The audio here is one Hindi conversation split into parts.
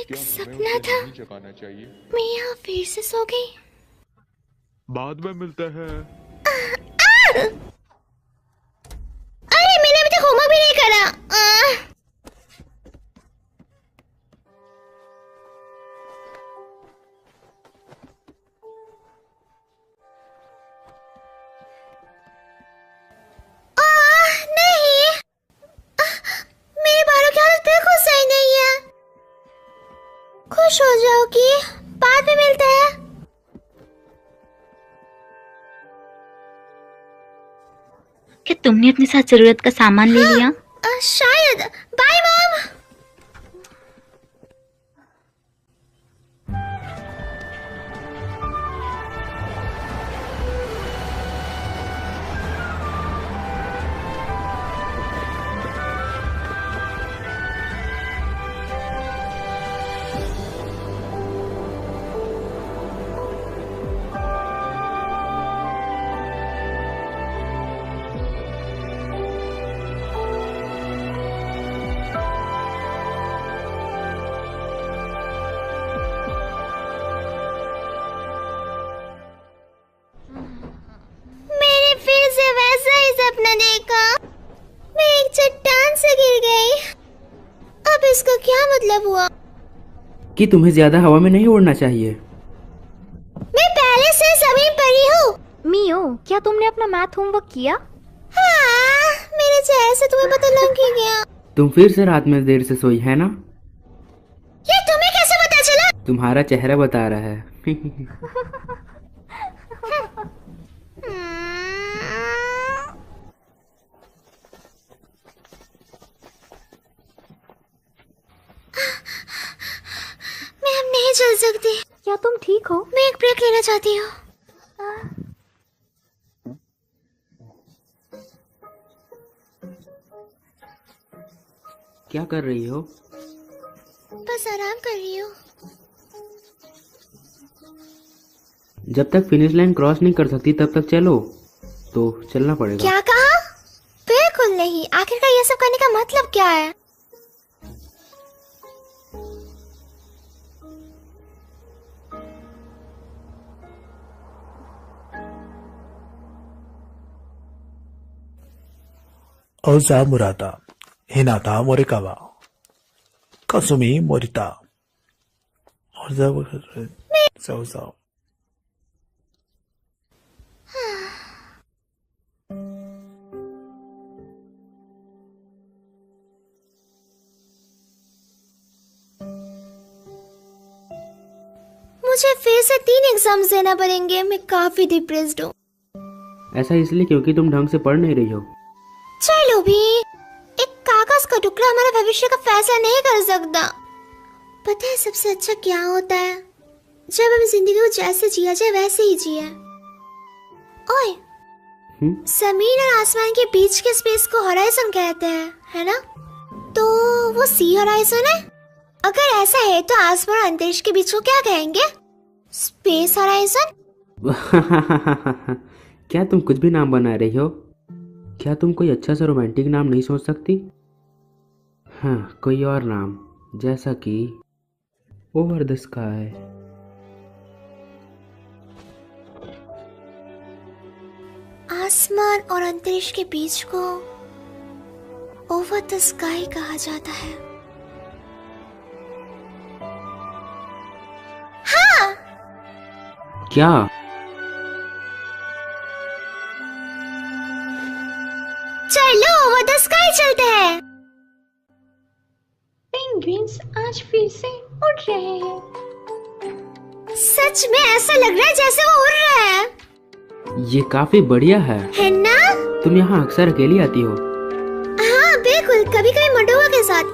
एक सपना था। मैं यहाँ फिर से सो गई। बाद में मिलते हैं। अरे मैंने अभी तक होमवर्क भी नहीं करा। नहीं, मेरे बालों की हालत बिल्कुल सही नहीं है। खुश हो जाओगी, बाद में मिलते हैं। क्या तुमने अपने साथ जरूरत का सामान ले लिया? शायद। Bye mom. सपना देखा, मैं एक चट्टान से गिर गई। अब इसका क्या मतलब हुआ? कि तुम्हें ज्यादा हवा में नहीं उड़ना चाहिए। मैं पहले से जमीन पर ही हूँ। मियो, क्या तुमने अपना मैथ होमवर्क किया? हाँ, मेरे चेहरे से तुम्हें पता लग ही गया। तुम फिर से रात में देर से सोई है ना? ये तुम्हें कैसे पता चला? तुम्हारा चेहरा बता रहा है। मैं अब नहीं चल सकती। क्या तुम ठीक हो? मैं एक ब्रेक लेना चाहती हूँ। क्या कर रही हो? बस आराम कर रही हूँ। जब तक फिनिश लाइन क्रॉस नहीं कर सकती तब तक चलो। तो चलना पड़ेगा। क्या कहा? बिल्कुल नहीं। आखिरकार ये सब करने का मतलब क्या है? Oza Murata, Hinata Morikawa, Kasumi Morita. Oza. मुझे फिर से 3 एग्जाम्स देना पड़ेंगे। मैं काफी डिप्रेस्ड हूँ। ऐसा इसलिए क्योंकि तुम ढंग से पढ़ नहीं रही हो। चलो भी, एक कागज का टुकड़ा हमारे भविष्य का फैसला नहीं कर सकता। पता है सबसे अच्छा क्या होता है? जब हम जिंदगी को जैसे जिया जाए वैसे ही जिए। ओए, जमीन और आसमान के बीच के स्पेस को हॉराइजन कहते हैं, है ना? तो वो सी हॉराइजन है। अगर ऐसा है तो आसमान और अंतरिक्ष के बीच को क्या कहेंगे? Space horizon. क्या तुम कुछ भी नाम बना रही हो? क्या तुम कोई अच्छा सा रोमांटिक नाम नहीं सोच सकती? हाँ, कोई और नाम, जैसा कि ओवर द स्काई। आसमान और अंतरिक्ष के बीच को ओवर द स्काई कहा जाता है। हाँ, क्या? चलो ओवर द स्काई चलते हैं। पेंगुइन्स आज फिर से उड़ रहे हैं। सच में ऐसा लग रहा है जैसे वो उड़ रहा है। ये काफी बढ़िया है ना? तुम यहाँ अक्सर अकेली आती हो? हाँ बिल्कुल, कभी कभी मंडोवा के साथ।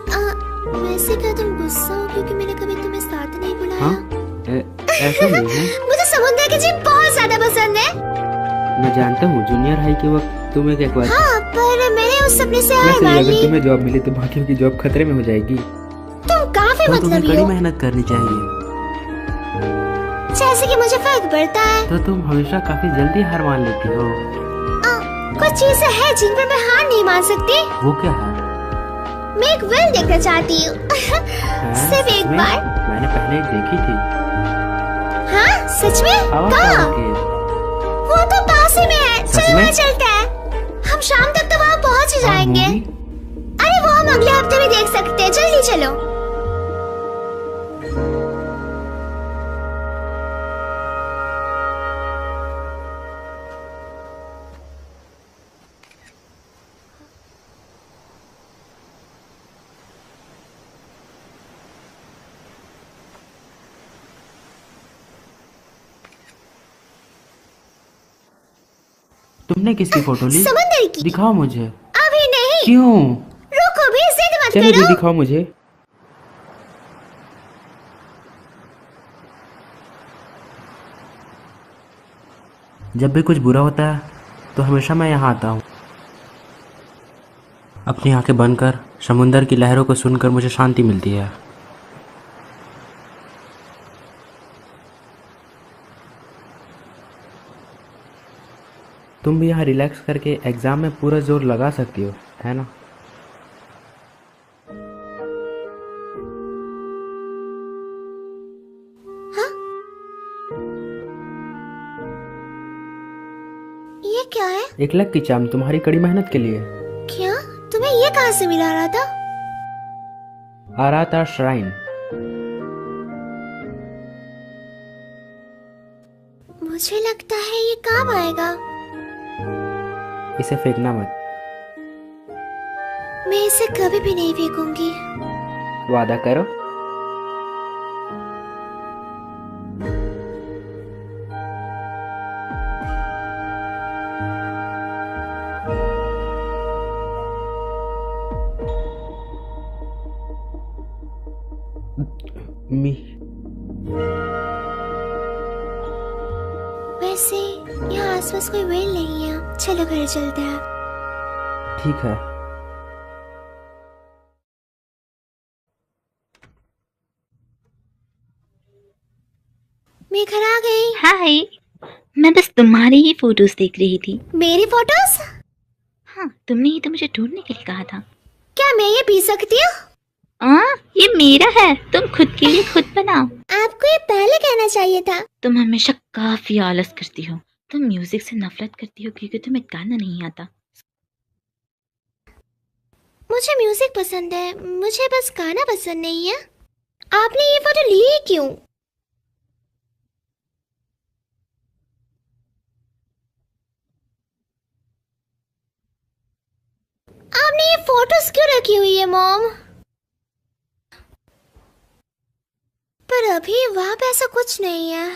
वैसे क्या तुम गुस्सा हो क्योंकि मैंने कभी तुम्हें साथ नहीं बुलाया? हाँ, ऐसा नहीं है। मुझे समुद्र के जीव बहुत ज्यादा पसंद है। मैं जानता हूँ, जूनियर हाई के वक्त तुम एक एक्वार। हाँ, पर मेरे उस सपने से आए वैसे अगर वाली। तुम्हें जॉब मिली तो बाकियों की जॉब खतरे में हो जाएगी। तुम काफी तो तुम्हें मतलबी कड़ी हो। मेहनत करनी चाहिए। जैसे कि मुझे फर्क पड़ता है। तो तुम हमेशा काफी जल्दी हार मान लेती हो। कुछ चीजें हैं जिन पर मैं हार नहीं मान सकती। वो क्या है? मैं एक वेल देखना चाहती हूँ। सिर्फ एक सच में? बार। मैंने पहले एक देखी थी। हाँ सच में? हवा कहाँ? पार के। वो तो पास ही में है। सच चलो में? वहाँ चलते हैं। हम शाम तक तो वहाँ पहुँच ही और जाएंगे। मूवी? अरे वो हम अगले हफ्ते भी देख सकते हैं। जल्दी चलो। तुमने किसकी फोटो ली? समंदर की। दिखाओ मुझे। अभी नहीं। क्यों? रुको भी, जिद मत चलो करो। दिखाओ मुझे। जब भी कुछ बुरा होता है तो हमेशा मैं यहाँ आता हूँ। अपनी आंखें बंद कर समुंदर की लहरों को सुनकर मुझे शांति मिलती है। तुम भी यहाँ रिलैक्स करके एग्जाम में पूरा जोर लगा सकती हो, है ना? ये क्या है? एक लक की चाम तुम्हारी कड़ी मेहनत के लिए। क्या? तुम्हें ये कहाँ से मिला रहा था? आराता श्राइन। मुझे लगता है ये काम आएगा। इसे फेंकना मत। मैं इसे कभी भी नहीं फेंकूंगी। वादा करो। मी वैसे यहाँ आसपास कोई वेल नहीं है। चलो घर चलते हैं। ठीक है। मैं घर आ गई। हाय, मैं बस तुम्हारी ही फोटोज देख रही थी। मेरी फोटोज? हाँ, तुमने ही तो मुझे ढूंढने के लिए कहा था। क्या मैं ये पी सकती हूँ? ये मेरा है, तुम खुद के लिए खुद बनाओ। आपको ये पहले कहना चाहिए था। तुम हमेशा काफी आलस करती हो। तुम म्यूजिक से नफरत करती हो क्योंकि तुम्हें गाना नहीं आता। मुझे म्यूजिक पसंद है, मुझे बस गाना पसंद नहीं है। आपने ये फोटो ली ही क्यों? आपने ये फोटोज क्यों रखी हुई है मॉम? पर अभी वहां पे ऐसा कुछ नहीं है।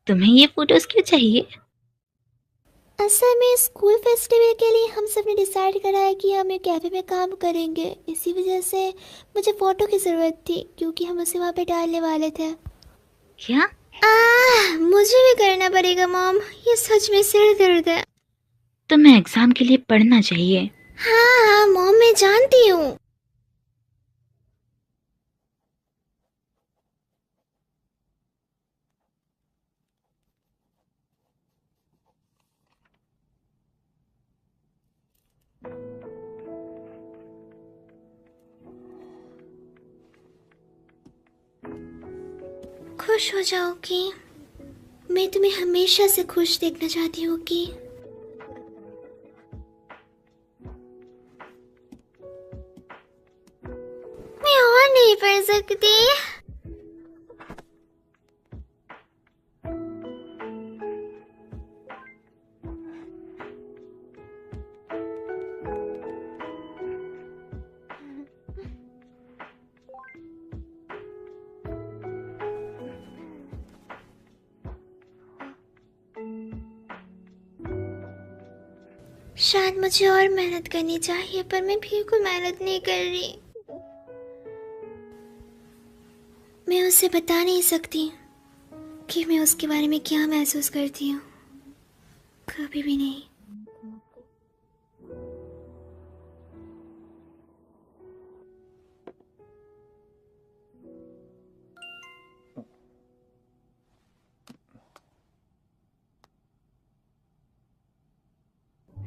तुम्हें ये फोटोज क्यों चाहिए? असल में स्कूल फेस्टिवल के लिए हम सब ने डिसाइड करा है कि हम एक कैफे में काम करेंगे। इसी वजह से मुझे फोटो की जरूरत थी क्योंकि हम उसे वहाँ पे डालने वाले थे। क्या? मुझे भी करना पड़ेगा मॉम, ये सच में सिर दर्द है। तुम्हें एग्जाम के लिए पढ़ना चाहिए। हाँ मॉम, मैं जानती हूँ। खुश हो जाओगी। मैं तुम्हें हमेशा से खुश देखना चाहती हूँ कि मैं और नहीं पढ़ सकती। शायद मुझे और मेहनत करनी चाहिए, पर मैं बिल्कुल मेहनत नहीं कर रही। मैं उसे बता नहीं सकती कि मैं उसके बारे में क्या महसूस करती हूँ, कभी भी नहीं।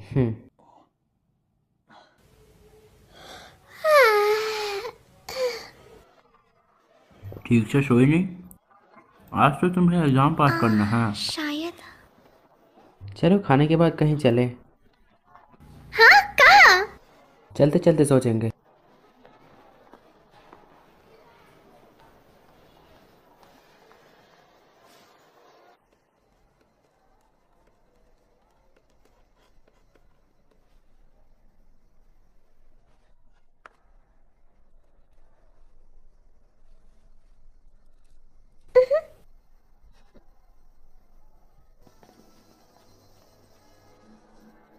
हम्म। ठीक से सोई नहीं? आज तो तुम्हें एग्जाम पास करना है। शायद। चलो खाने के बाद कहीं चले। हाँ, कहाँ? चलते चलते सोचेंगे।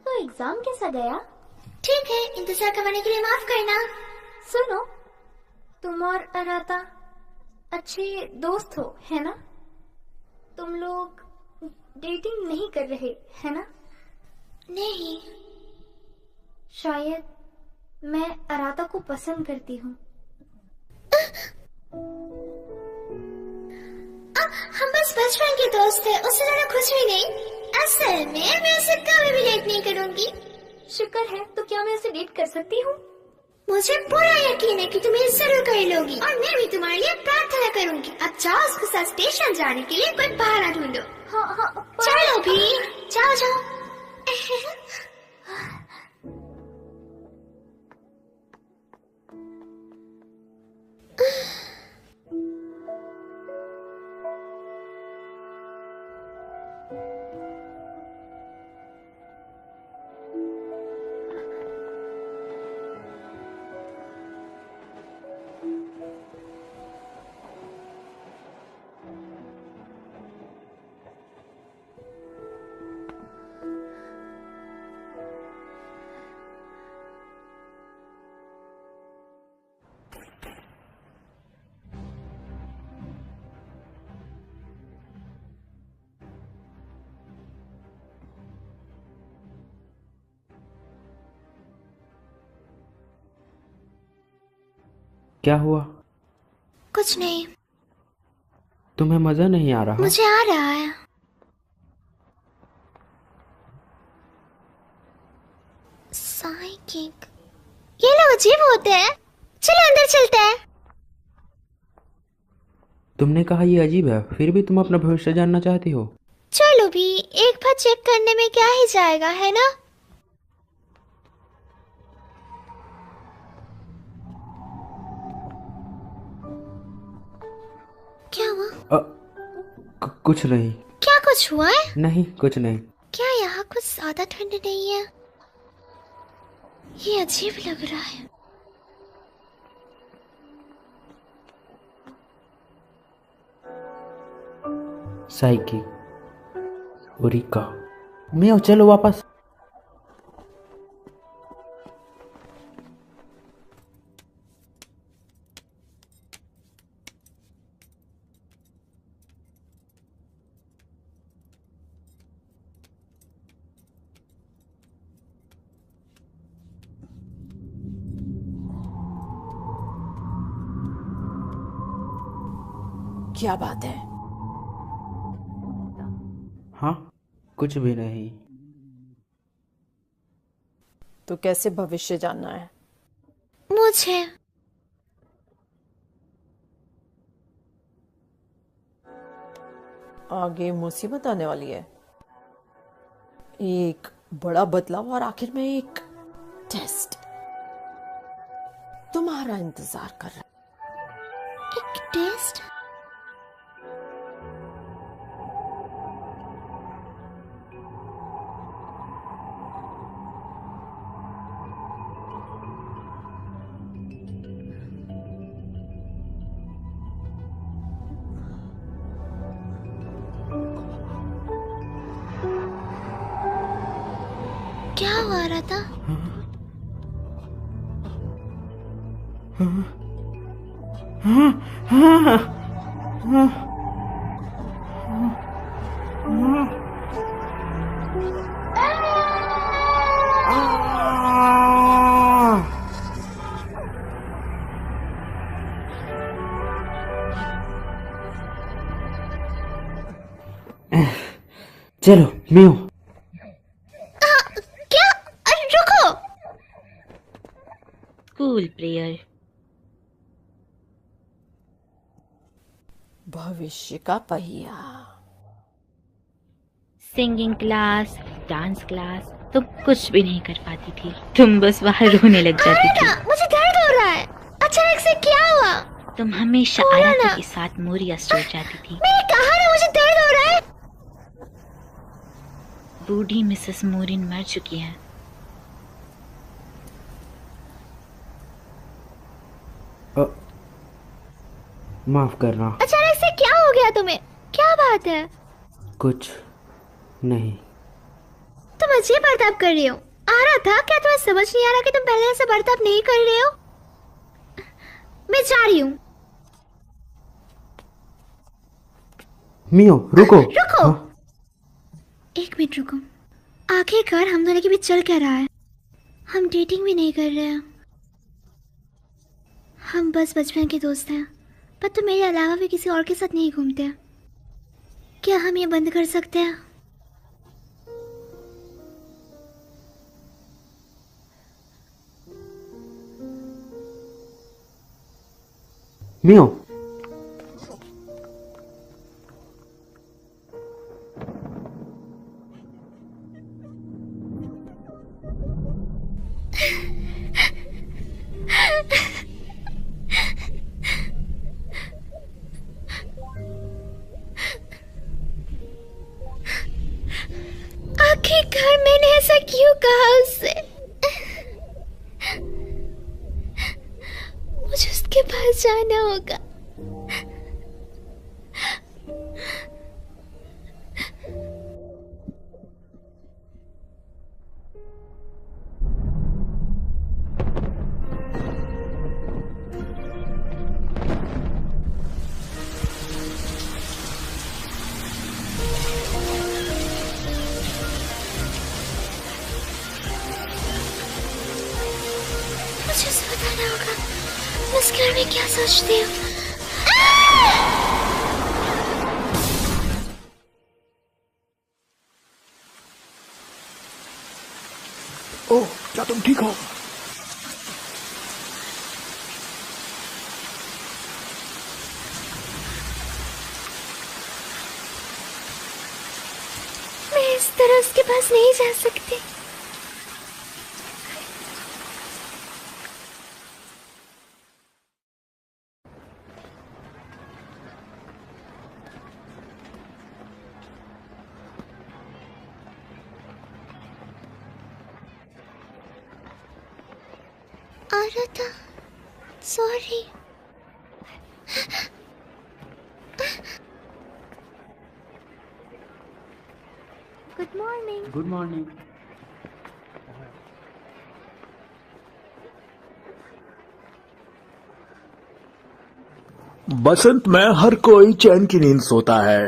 तो एग्जाम कैसा गया? ठीक है, इंतजार करवाने के लिए माफ करना। सुनो, तुम और अराता अच्छे दोस्त हो, है ना? तुम लोग डेटिंग नहीं कर रहे, है ना? नहीं। शायद मैं अराता को पसंद करती हूँ। हम बस बचपन के दोस्त थे, उससे ज्यादा कुछ भी नहीं। असल में मैं उसे कभी भी डेट नहीं करूंगी। शुक्र है, तो क्या मैं उसे डेट कर सकती हूँ? मुझे पूरा यकीन है कि तुम ये जरूर कर लोगी, और मैं भी तुम्हारे लिए प्रार्थना करूंगी। अब जाओ, उसके साथ स्टेशन जाने के लिए कोई बहाना ढूंढो। हाँ हाँ, चलो भी, जाओ जाओ। क्या हुआ? कुछ नहीं। तुम्हें मजा नहीं आ रहा? मुझे आ रहा है। साइकिक, ये लोग अजीब होते हैं। चलो अंदर चलते हैं। तुमने कहा ये अजीब है, फिर भी तुम अपना भविष्य जानना चाहती हो? चलो भी, एक बार चेक करने में क्या ही जाएगा, है ना? क्या हुआ? कुछ नहीं। क्या कुछ हुआ है? नहीं, कुछ नहीं। क्या यहाँ कुछ ज्यादा ठंड नहीं है? ये अजीब लग रहा है। साइकी, उरिका, मियो, चलो वापस। क्या बात है? हाँ, कुछ भी नहीं। तो कैसे भविष्य जानना है? मुझे आगे मुसीबत आने वाली है। एक बड़ा बदलाव और आखिर में एक टेस्ट तुम्हारा इंतजार कर रहा है। एक टेस्ट? क्या हुआ रहा था? चलो मियो। क्या? अरे रुको। School prayer. भविष्य का पहिया। सिंगिंग क्लास, डांस क्लास, तुम कुछ भी नहीं कर पाती थी। तुम बस बाहर रोने लग जाती थी। मुझे दर्द हो रहा है। अचानक से क्या हुआ? तुम हमेशा बोलो आराधा ना। के साथ मोरिया स्टोर जाती थी। मैंने कहा ना मुझे दर्द हो रहा है। बूढ़ी मिसेस मोरिन मर चुकी है। माफ करना। अचानक से क्या हो गया तुम्हें? क्या बात है? कुछ नहीं। तुम अजीब बर्ताव कर रही हो। आ रहा था क्या? तुम्हें समझ नहीं आ रहा कि तुम पहले ऐसा बर्ताव नहीं कर रहे हो? मैं जा रही हूँ। मियो रुको। रुको। हाँ? एक मिनट रुको। आखिरकार हम दोनों के बीच चल क्या रहा है? हम डेटिंग भी नहीं कर रहे हैं। हम बस बचपन के दोस्त हैं। पर तुम मेरे अलावा भी किसी और के साथ नहीं घूमते। क्या हम ये बंद कर सकते हैं? मियो आखिरकार मैंने ऐसा क्यों कहा उससे? मुझे उसके पास जाना होगा। मुझे उसे बताना होगा मैं इस घर में क्या सोचती हूँ। ओह, क्या तुम ठीक हो? मैं इस तरह उसके पास नहीं जा सकती। आ रहा था। Sorry. Good morning. Good morning. बसंत में हर कोई चैन की नींद सोता है।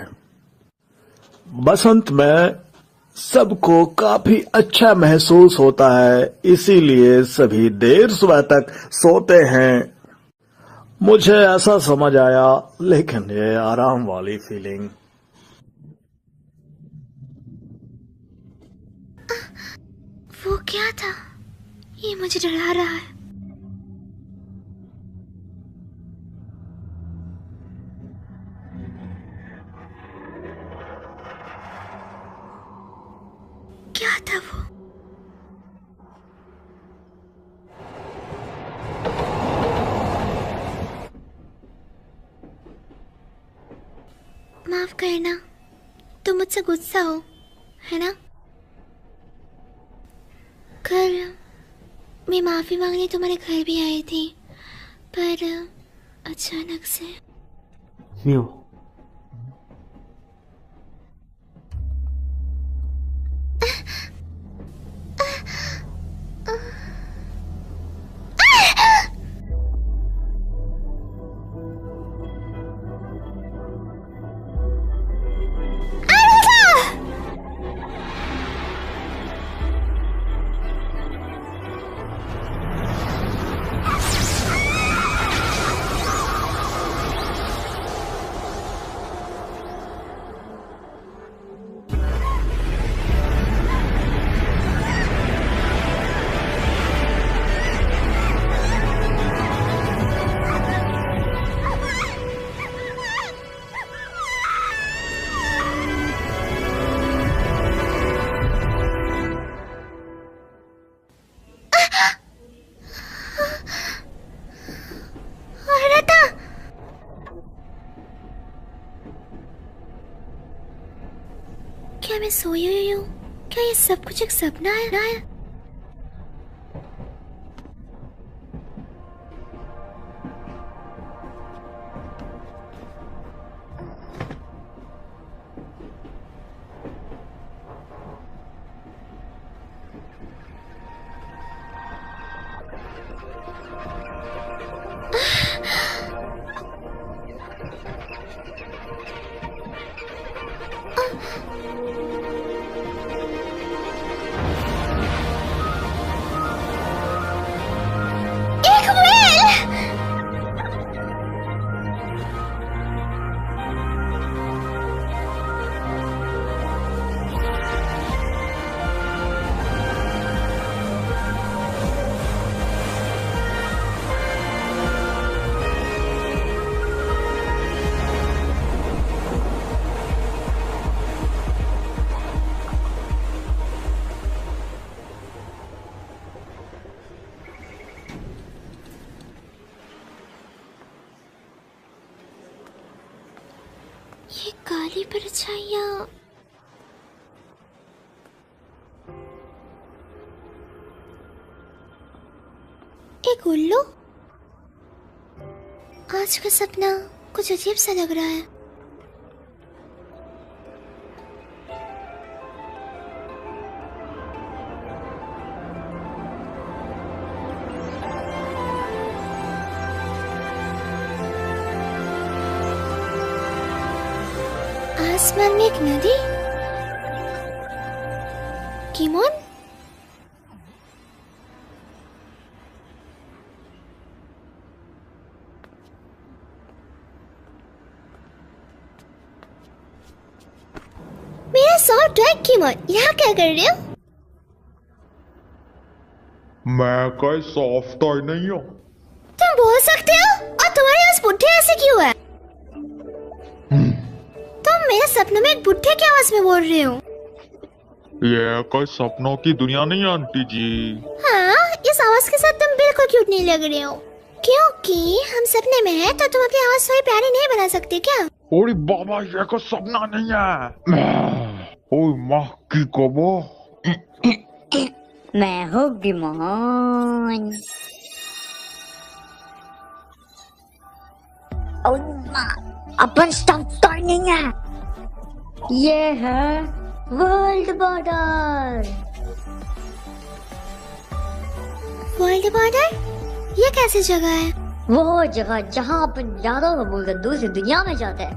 बसंत में सबको काफी अच्छा महसूस होता है, इसीलिए सभी देर सुबह तक सोते हैं। मुझे ऐसा समझ आया, लेकिन ये आराम वाली फीलिंग। वो क्या था? ये मुझे डरा रहा है। क्या था वो? माफ करना, तुम मुझसे गुस्सा हो, है ना? कल मैं माफी मांगने तुम्हारे घर भी आई थी, पर अचानक से। मियो क्या मैं सोई हुई हूँ? क्या ये सब कुछ एक सपना है? एक व्हेल! ये काली परछाइयाँ एक उल्लू। आज का सपना कुछ अजीब सा लग रहा है। आसमान में एक नदी। किमोन? मेरा सॉफ्ट ड्रैग किमोन, यहाँ क्या कर रहे हो? मैं कोई सॉफ्ट टॉय नहीं हूँ। तुम बोल सकते हो? और तुम्हारे पास बुढ़े ऐसे क्यों है? तुम मेरे सपनों में एक बुढ़े की आवाज में बोल रहे हो? ये कोई सपनों की दुनिया नहीं है आंटी जी। हाँ, इस आवाज के साथ तुम बिल्कुल क्यूट नहीं लग रहे हो। क्योंकि हम सपने में हैं, तो तुम अपनी आवाज थोड़ी प्यारी नहीं बना सकते क्या? ओरे बाबा, ये कोई सपना नहीं है। ओए माँ की कबो। मैं हूँ गिमोन। अपन स्टॉप टॉय नहीं है, ये है वर्ल्ड बॉर्डर। World border? ये कैसी जगह है? वो जगह जहाँ अपन यादों को भूलकर दूसरी दुनिया में जाते हैं।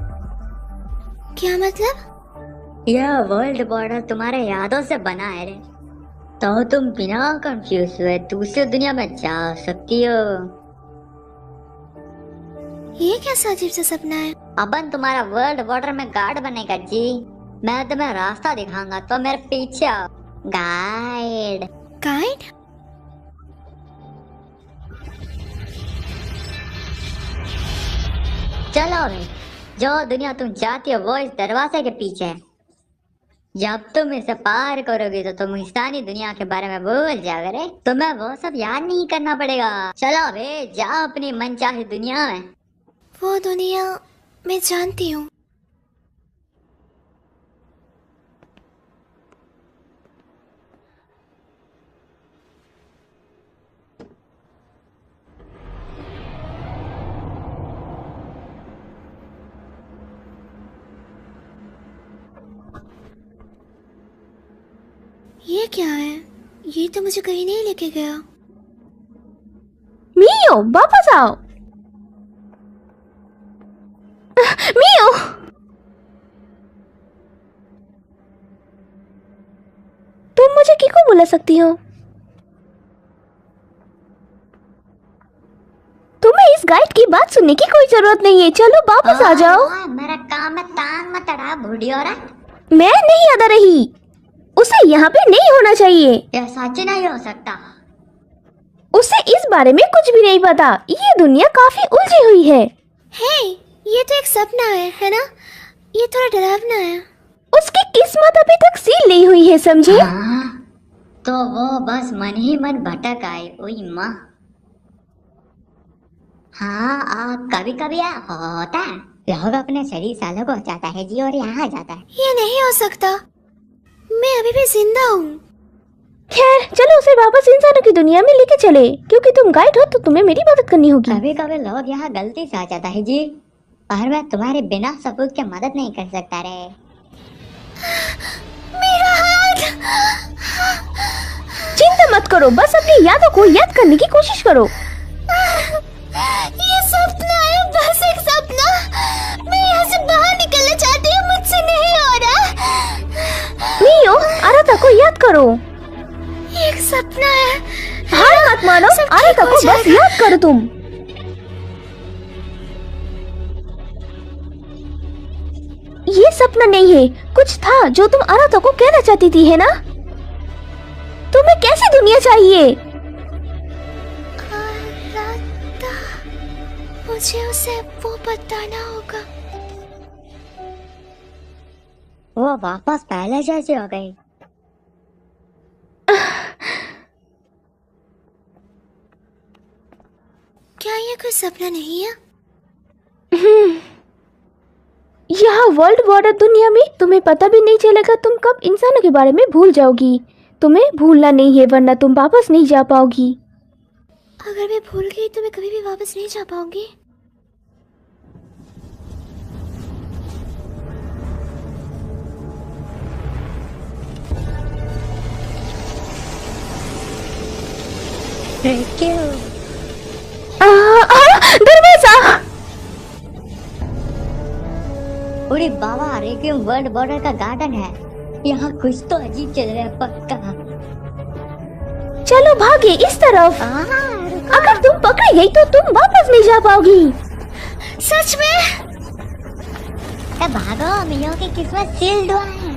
क्या मतलब? यह वर्ल्ड बॉर्डर तुम्हारे यादों से बना है रे, तो तुम बिना कंफ्यूज हुए दूसरी दुनिया में जा सकती हो। ये कैसा अजीब सा सपना है? अपन तुम्हारा वर्ल्ड बॉर्डर में गार्ड बनेगा जी। मैं तुम्हें रास्ता दिखाऊंगा, तो मेरे पीछे आओ। गाइड। गाइड? चलो भाई, जो दुनिया तुम चाहती हो वो इस दरवाजे के पीछे है। जब तुम इसे पार करोगे तो तुम इंसानी दुनिया के बारे में भूल जाओगे रे। तुम्हें वो सब याद नहीं करना पड़ेगा। चलो भाई, जाओ अपनी मनचाही दुनिया में। वो दुनिया मैं जानती हूँ। ये क्या है? ये तो मुझे कहीं नहीं लेके गया। मियो, वापस आओ। मियो, तुम मुझे किको बुला सकती हो? तुम्हें इस गाइड की बात सुनने की कोई जरूरत नहीं है। चलो वापस आ जाओ। मेरा काम है, तान मत अड़ा बूढ़ी औरत। मैं नहीं अदा रही, उसे यहाँ पे नहीं होना चाहिए। यह सच नहीं हो सकता। उसे इस बारे में कुछ भी नहीं पता। ये दुनिया काफी उलझी हुई है। हे, ये तो एक सपना है ना? ये थोड़ा डरावना है। उसकी किस्मत अभी तक सील नहीं हुई है, समझे? हाँ, तो वो बस मन ही मन भटक आए। ओई माँ। हाँ, कभी कभी होता है, लोग अपने 40 सालों को जाता है जी और यहाँ जाता है। ये नहीं हो सकता। मैं अभी भी जिंदा हूँ। खैर चलो उसे वापस इंसानों की दुनिया में लेके चले, क्योंकि तुम गाइड हो तो तुम्हें मेरी मदद करनी होगी। कभी कभी लोग यहाँ गलती से आ जाता है जी, पर मैं तुम्हारे बिना सबूत के मदद नहीं कर सकता रे। मेरा हाथ। चिंता मत करो, बस अपनी यादों को याद करने की कोशिश करो। ये सपना है, बस एक सपना। मैं यहाँ से बाहर निकलना चाहती हूँ, मुझसे नहीं हो रहा। मियो, आराता को याद करो। ये एक सपना है। हार मत मानो, आराता को बस याद करो तुम। ये सपना नहीं है, कुछ था जो तुम आराता को कहना चाहती थी, है ना? तुम्हें कैसी दुनिया चाहिए? आराता, मुझे उसे वो बताना होगा। वो वापस पहले जैसी हो गई। क्या ये कोई सपना नहीं है? यहाँ वर्ल्ड बॉर्डर दुनिया में तुम्हें पता भी नहीं चलेगा तुम कब इंसानों के बारे में भूल जाओगी। तुम्हें भूलना नहीं है, वरना तुम वापस नहीं जा पाओगी। अगर मैं भूल गई तो मैं कभी भी वापस नहीं जा पाऊंगी। दरवाजा! अरे बाबा, रेक्विएम वर्ल्ड बॉर्डर का गार्डन है। यहाँ कुछ तो अजीब चल रहा है पक्का। चलो भागे इस तरफ। अगर तुम पकड़ी गई तो तुम वापस नहीं जा पाओगी। सच में? भागो, मियो की किस्मत सील्ड हुआ है।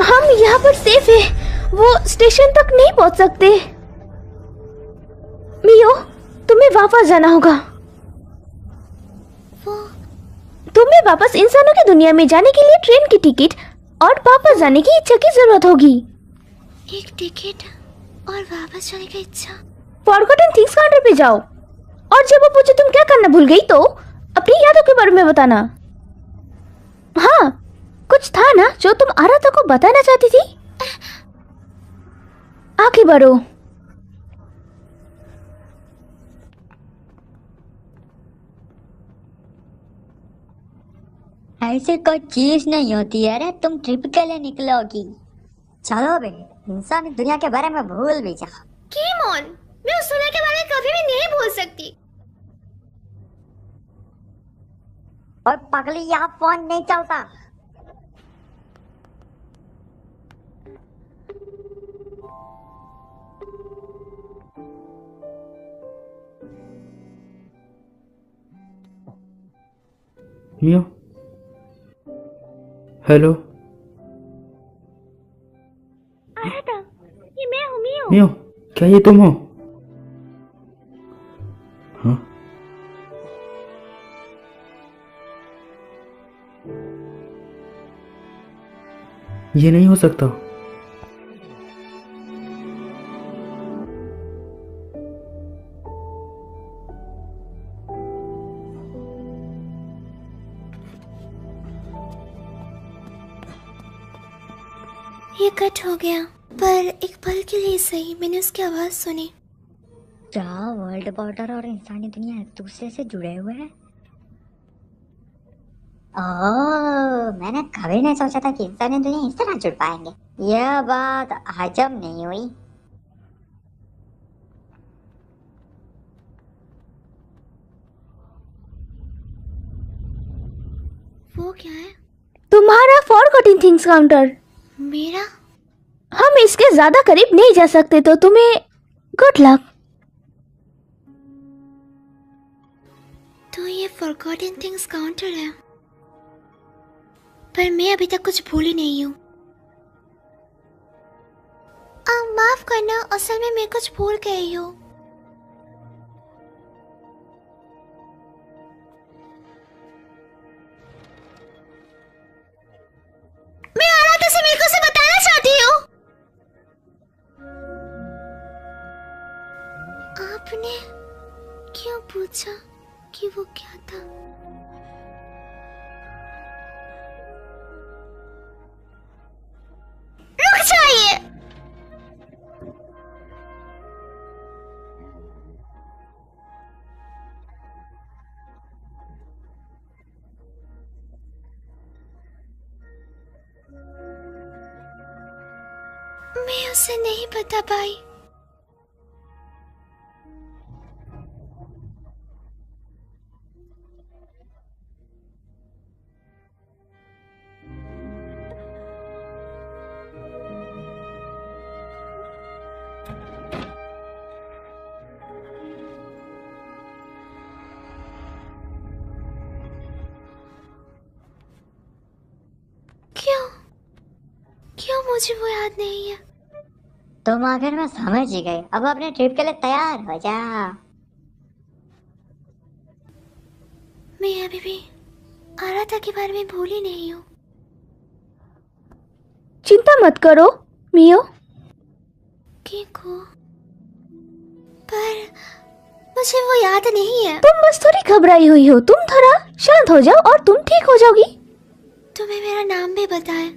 हम यहाँ पर सेफ है, वो स्टेशन तक नहीं पहुँच सकते। मियो, तुम्हें वापस जाना होगा। तुम्हें वापस इंसानों की दुनिया में जाने के लिए ट्रेन की टिकट और वापस जाने की इच्छा की जरूरत होगी। एक टिकट और वापस जाने की इच्छा। फॉरगॉटन थिंग्स काउंटर पे जाओ और जब वो पूछे तुम क्या करना भूल गई तो अपनी यादों के बारे में बताना। हाँ, कुछ था ना जो तुम आराता को बताना चाहती थी। आगे बढ़ो। ऐसी कोई चीज नहीं होती है रे, तुम ट्रिप के लिए निकलोगी। चलो बे, इंसानी दुनिया के बारे में भूल भी जा। कीमोन, मैं उस दुनिया के बारे में कभी भी नहीं भूल सकती। और पगली, यहाँ फोन नहीं चलता। मियो, हेलो। आराता, ये मैं हूँ मियो। मियो, क्या ये तुम हो? हाँ? ये नहीं हो सकता। ये कट हो गया, पर एक पल के लिए सही मैंने उसकी आवाज सुनी। क्या वर्ल्ड बॉर्डर और इंसानी दुनिया एक दूसरे से जुड़े हुए हैं? ओह, मैंने कभी नहीं सोचा था कि इंसानी दुनिया इस तरह जुड़ पाएंगे। यह बात हजम नहीं हुई। वो क्या है? तुम्हारा फॉरगॉटन थिंग्स काउंटर। मेरा? हम इसके ज्यादा करीब नहीं जा सकते, तो तुम्हें गुड लक। तो ये फॉरगॉटन थिंग्स काउंटर है, पर मैं अभी तक कुछ भूली नहीं हूँ। माफ करना, असल में मैं कुछ भूल गई हूँ। मैं आराता से मेरे को से बताना चाहती हूँ। आपने क्यों पूछा कि वो क्या था? मैं उसे नहीं बता पाई। क्यों क्यों मुझे वो याद नहीं है? तुम आखिर में समझ ही गए। अब अपने ट्रिप के लिए तैयार हो जा। मैं अभी भी आराधा के बारे में भूली नहीं हूँ। चिंता मत करो मियो। किको, पर मुझे वो याद नहीं है। तुम बस थोड़ी घबराई हुई हो, तुम थोड़ा शांत हो जाओ और तुम ठीक हो जाओगी। तुम्हें मेरा नाम भी बताया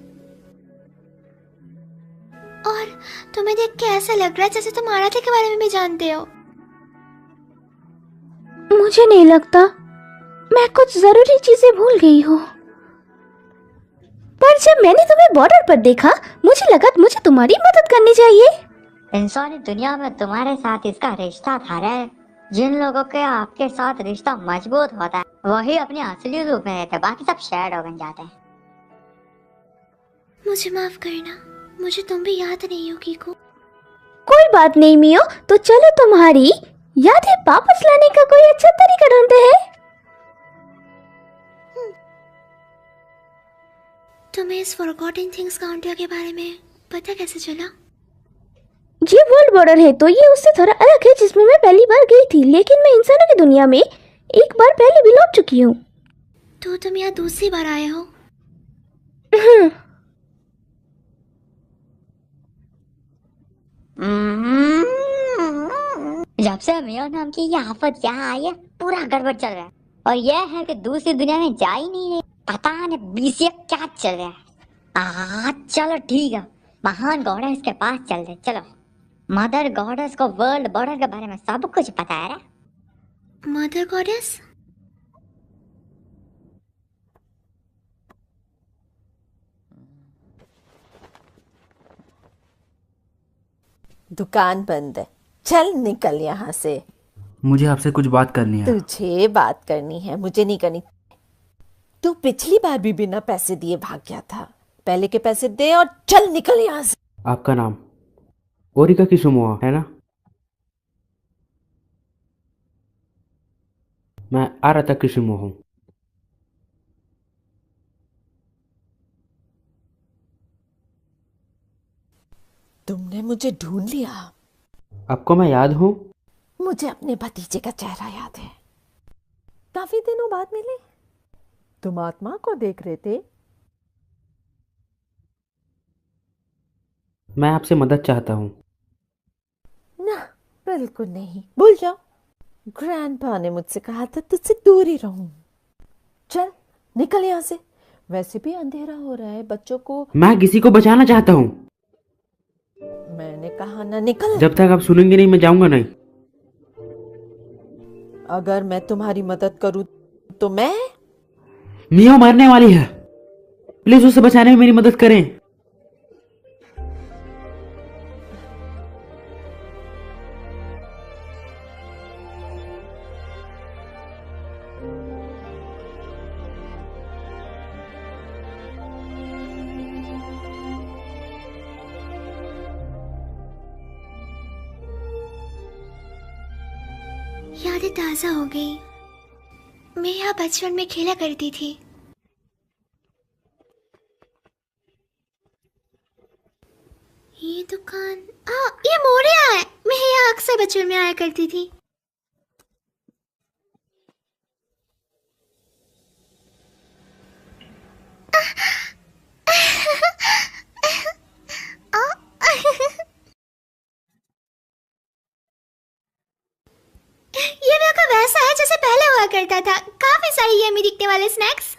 और तुम्हें देख के ऐसा लग रहा है जैसे तुम आराध्या के बारे में भी जानते हो। मुझे नहीं लगता, मैं कुछ जरूरी चीजें भूल गई हूँ। पर जब मैंने तुम्हें बॉर्डर पर देखा मुझे लगा मुझे तुम्हारी मदद करनी चाहिए। इंसानी दुनिया में तुम्हारे साथ इसका रिश्ता था रे। जिन लोगों के आपके साथ रिश्ता मजबूत होता है वही अपने असली रूप में रहते, बाकी सब शैडो बन जाते हैं। मुझे माफ करना, मुझे तुम भी याद नहीं हो कीको। कोई बात नहीं मियो, तो चलो तुम्हारी यादें वापस लाने का कोई अच्छा तरीका ढूंढते हैं। तुम्हें इस फॉरगॉटन थिंग्स काउंटर के बारे में पता कैसे चला? ये वर्ल्ड बॉर्डर है तो ये उससे थोड़ा अलग है जिसमें मैं पहली बार गई थी, लेकिन मैं इंसानों की दुनिया में एक बार पहले भी लौट चुकी हूँ। तो तुम यहाँ दूसरी बार आए हो? जब से मियो नाम की ये आफत यहाँ आई है पूरा गड़बड़ चल रहा है। और यह है कि दूसरी दुनिया में जा ही नहीं रही। पता नहीं बीसीए क्या चल रहा है। चलो ठीक है, महान गॉडेस के पास चल रहे। चलो, मदर गॉडेस को वर्ल्ड बॉर्डर के बारे में सब कुछ पता है। Mother goddess? दुकान बंद है, चल निकल यहाँ से। मुझे आपसे कुछ बात करनी है। तुझे बात करनी है, मुझे नहीं करनी। तू पिछली बार भी बिना पैसे दिए भाग गया था। पहले के पैसे दे और चल निकल यहाँ से। आपका नाम ओरिका किसुमोआ है ना? मैं आराधा किसुमो हूँ। तुमने मुझे ढूंढ लिया। आपको मैं याद हूँ? मुझे अपने भतीजे का चेहरा याद है। काफी दिनों बाद मिले। तुम आत्मा को देख रहे थे। मैं आपसे मदद चाहता हूँ। ना, बिल्कुल नहीं, भूल जाओ। ग्रैंडपा ने मुझसे कहा था तुझसे दूर ही रहूं। चल निकल यहाँ से। वैसे भी अंधेरा हो रहा है, बच्चों को। मैं किसी को बचाना चाहता हूँ। मैंने कहा ना निकल। जब तक आप सुनेंगे नहीं मैं जाऊंगा नहीं। अगर मैं तुम्हारी मदद करूं तो मैं। मियो मरने वाली है, प्लीज उसे बचाने में मेरी मदद करें। यादें ताजा हो गई। मैं यहाँ बचपन में खेला करती थी। ये दुकान, ये मोरिया है। मैं यहाँ अक्सर बचपन में आया करती थी। ये बिल्कुल वैसा है जैसे पहले हुआ करता था। काफी सारी यम्मी दिखने वाले स्नैक्स।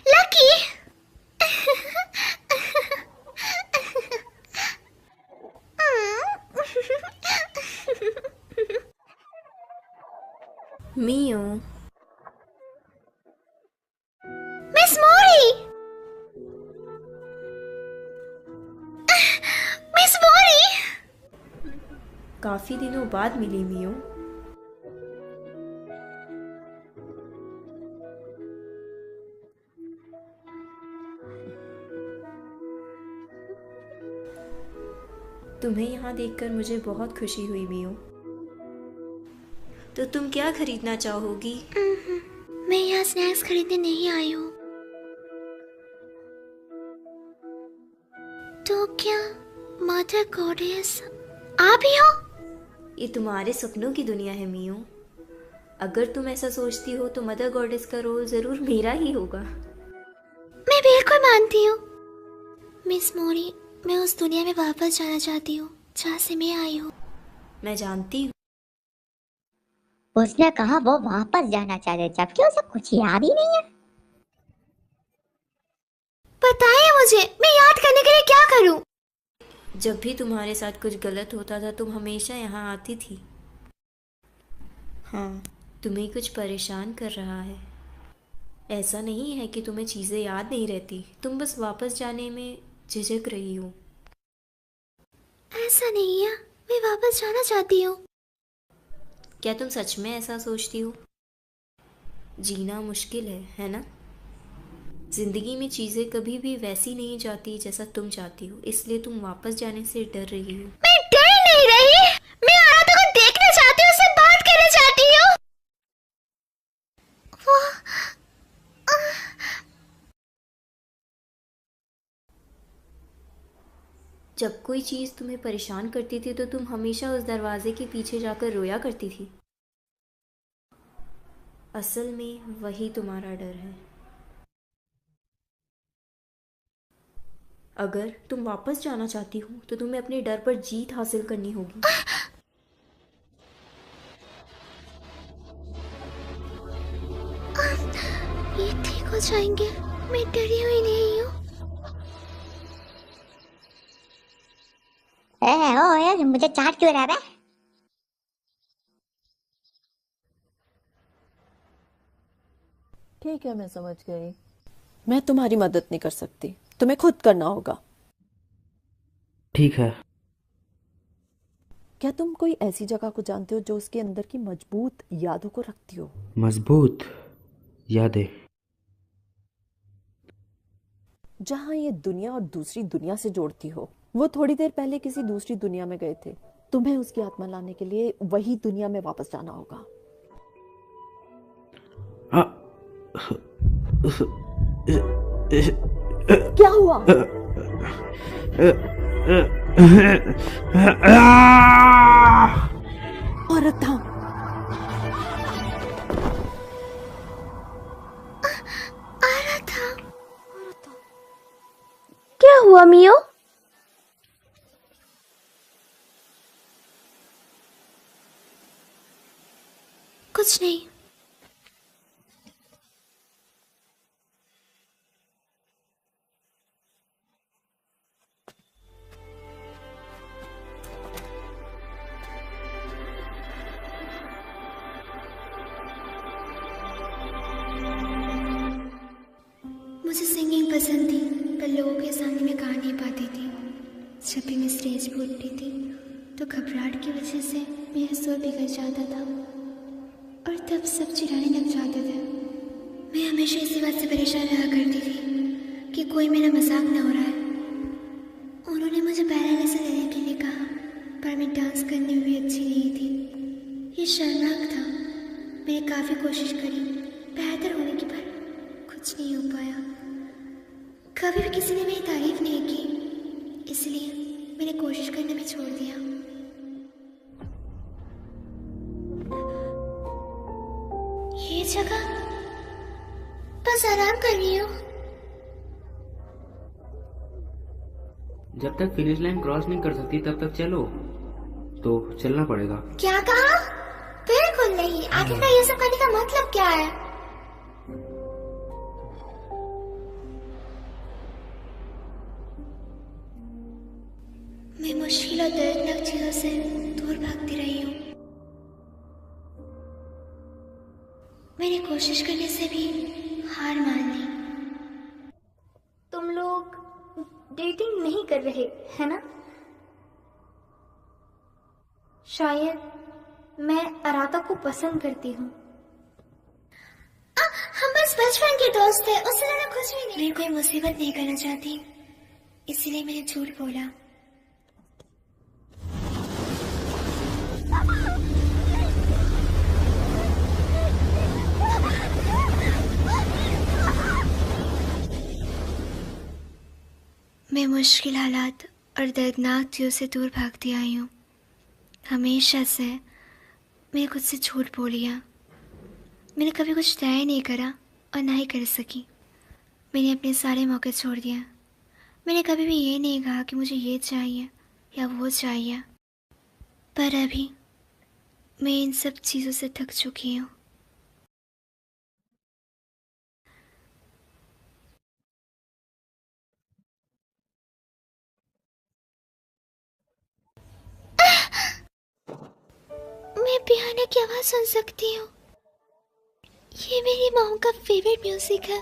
लकी। मियो, मिस मोरी। काफी दिनों बाद मिली मियो। तुम्हें यहाँ देखकर मुझे बहुत खुशी हुई मियो। तो तुम क्या खरीदना चाहोगी? मैं यहाँ स्नैक्स खरीदने नहीं आई हूँ। तो क्या मदर गॉडेस आप ही हो? ये तुम्हारे सपनों की दुनिया है मियो। अगर तुम ऐसा सोचती हो तो मदर गॉडेस का रोल जरूर मेरा ही होगा। मैं बिल्कुल मानती हूँ मिस मोरी। मैं उस दुनिया में वापस जाना चाहती हूँ जहाँ से मैं आई हूँ। मैं जानती हूँ। उसने कहा वो वापस जाना चाहते जबकि उसे कुछ याद ही नहीं है। बताइए मुझे, मैं याद करने के लिए क्या करूँ? जब भी तुम्हारे साथ कुछ गलत होता था तुम हमेशा यहाँ आती थी। हाँ, तुम्हें कुछ परेशान कर रहा है। ऐसा नहीं है कि तुम्हें चीज़ें याद नहीं रहती, तुम बस वापस जाने में झिझक रही हो। ऐसा नहीं है, मैं वापस जाना चाहती हूँ। क्या तुम सच में ऐसा सोचती हो? जीना मुश्किल है ना? जिंदगी में चीजें कभी भी वैसी नहीं जाती जैसा तुम चाहती हो, इसलिए तुम वापस जाने से डर रही हो। मैं डर नहीं रही, मैं आराधा को देखना चाहती हूँ, उससे बात करना चाहती हूँ। जब कोई चीज तुम्हें परेशान करती थी तो तुम हमेशा उस दरवाजे के पीछे जाकर रोया करती थी। असल में वही तुम्हारा डर है। अगर तुम वापस जाना चाहती हो तो तुम्हें अपने डर पर जीत हासिल करनी होगी। ये ठीक हो जाएंगे, मैं डरी हुई नहीं हूँ। ओ यार, मुझे चाट क्यों रहा है? ठीक है, मैं समझ गई। मैं तुम्हारी मदद नहीं कर सकती, तुम्हें खुद करना होगा। ठीक है। क्या तुम कोई ऐसी जगह को जानते हो जो उसके अंदर की मजबूत यादों को रखती हो? मजबूत यादें? जहाँ ये दुनिया और दूसरी दुनिया से जोड़ती हो। वो थोड़ी देर पहले किसी दूसरी दुनिया में गए थे, तुम्हें उसकी आत्मा लाने के लिए वही दुनिया में वापस जाना होगा। क्या हुआ? औरत था। क्या हुआ मियो? कुछ नहीं। मुझे सिंगिंग पसंद थी, पर लोगों के सामने मैं गा नहीं पाती थी। जब भी मैं स्टेज पर उठती थी तो घबराहट की वजह से मेरा सुर बिगड़ जाता था और तब सब चिल्लाने लग जाते थे। मैं हमेशा इसी बात से परेशान रहा करती थी कि कोई मेरा मजाक न हो रहा है। उन्होंने मुझे बैले लेसन लेने के लिए कहा, पर मैं डांस करने में भी अच्छी नहीं थी। ये शर्मनाक था। मैंने काफ़ी कोशिश करी बेहतर होने की, पर कुछ नहीं हो पाया। कभी भी किसी ने मेरी तारीफ नहीं की, इसलिए मैंने कोशिश करना भी छोड़ दिया। ये जगह बस आराम कर रही हूँ। जब तक फिनिश लाइन क्रॉस नहीं कर सकती तब तक चलो, तो चलना पड़ेगा। क्या कहा? बिल्कुल नहीं। आखिरकार ये सब करने का मतलब क्या है? मैं मुश्किल और दर्दनाक चीजों से दूर भागती रही हूँ। मैंने कोशिश करने से भी हार मान ली। तुम लोग डेटिंग नहीं कर रहे है ना? शायद शायद मैं अराता को पसंद करती हूँ। हम बस बचपन के दोस्त थे, उससे ज्यादा कुछ भी नहीं। मैं कोई मुसीबत नहीं करना चाहती, इसीलिए मैंने झूठ बोला। मैं मुश्किल हालात और दर्दनाक चीज़ों से दूर भागती आई हूँ। हमेशा से मैंने खुद से झूठ बोल लिया। मैंने कभी कुछ तय नहीं करा और ना ही कर सकी। मैंने अपने सारे मौके छोड़ दिया। मैंने कभी भी ये नहीं कहा कि मुझे ये चाहिए या वो चाहिए। पर अभी मैं इन सब चीज़ों से थक चुकी हूँ। मैं पियानो की आवाज़ सुन सकती हूँ। ये मेरी मॉम का फेवरेट म्यूजिक है।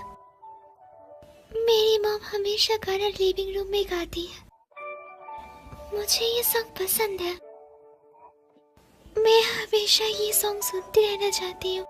मेरी मॉम हमेशा गाना लिविंग रूम में गाती है। मुझे ये सॉन्ग पसंद है। मैं हमेशा ये सॉन्ग सुनती रहना चाहती हूँ।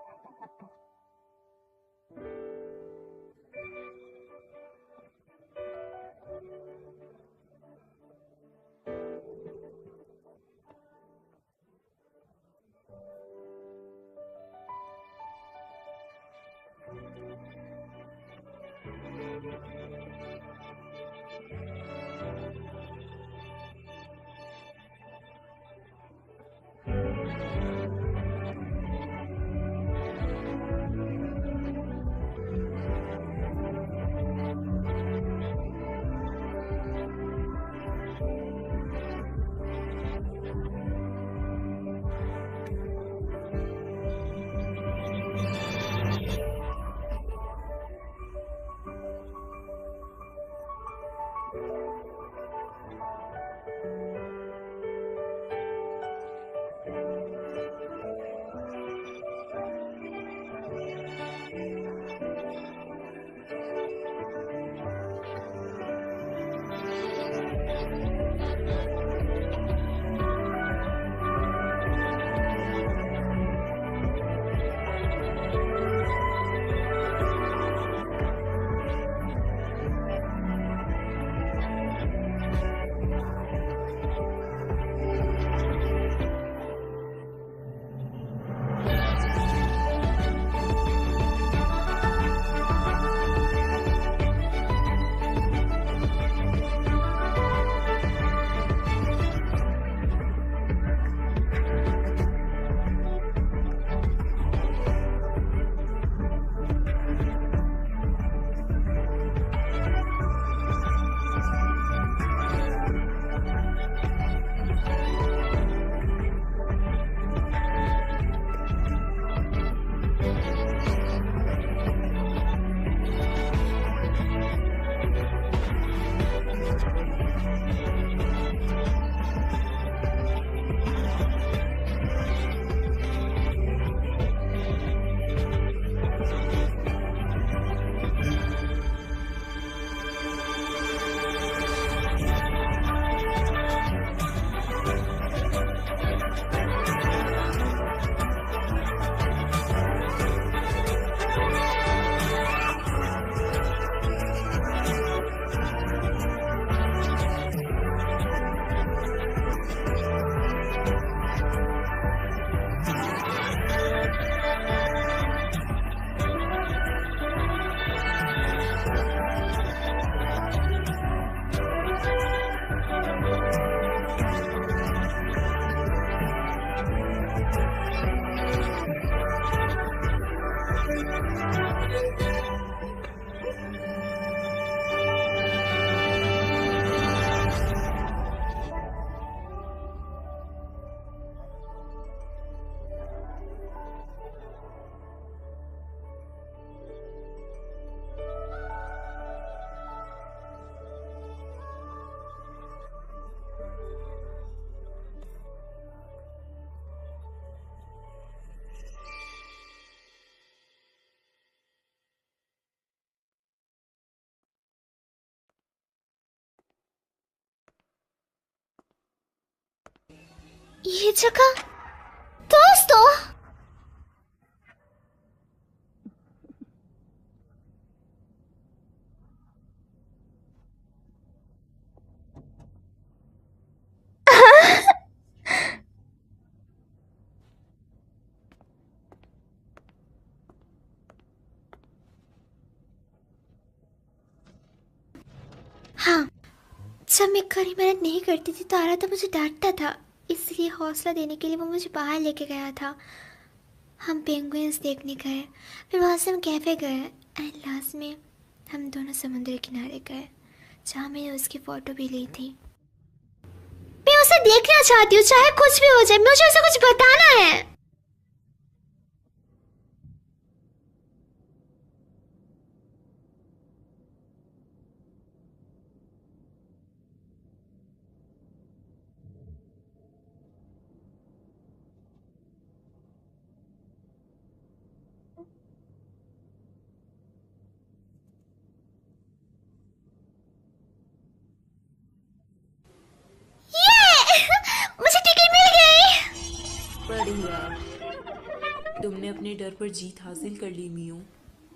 ये जगह दोस्तों, हाँ, जब मैं कड़ी मेहनत नहीं करती थी तो आरा तो मुझे डांटता था, इसलिए हौसला देने के लिए वो मुझे बाहर लेके गया था। हम पेंगुइन्स देखने गए, फिर वहाँ से हम कैफे गए एंड लास्ट में हम दोनों समुद्र किनारे गए, जहाँ मैंने उसकी फ़ोटो भी ली थी। मैं उसे देखना चाहती हूँ, चाहे कुछ भी हो जाए, मुझे उसे कुछ बताना है। मुझे टिकट मिल गई। बढ़िया, तुमने अपने डर पर जीत हासिल कर ली मियो।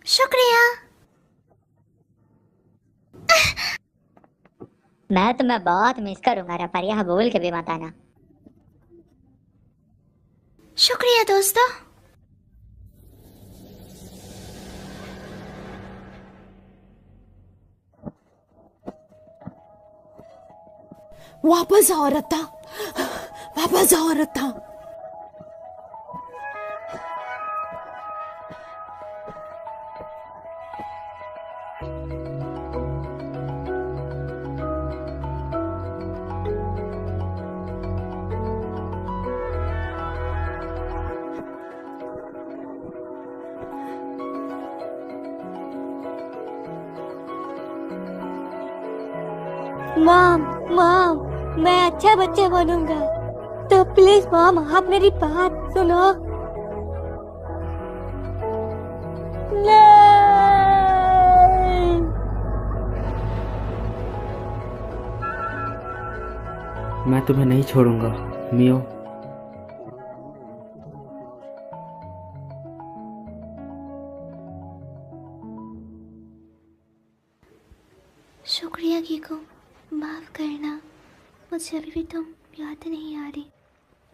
शुक्रिया। मैं तुम्हें बहुत मिस करूंगा रे, पर यह बोल के भी मत आना। शुक्रिया दोस्तों। वापस आओ रत्ता, वापस आओ रत्ता। मॉम, मैं अच्छा बच्चा बनूंगा, तो प्लीज मॉम आप मेरी बात सुनो। नहीं। मैं तुम्हें नहीं छोड़ूंगा मियो। शुक्रिया कीको, माफ करना, मुझे अभी भी तुम याद नहीं आ रही।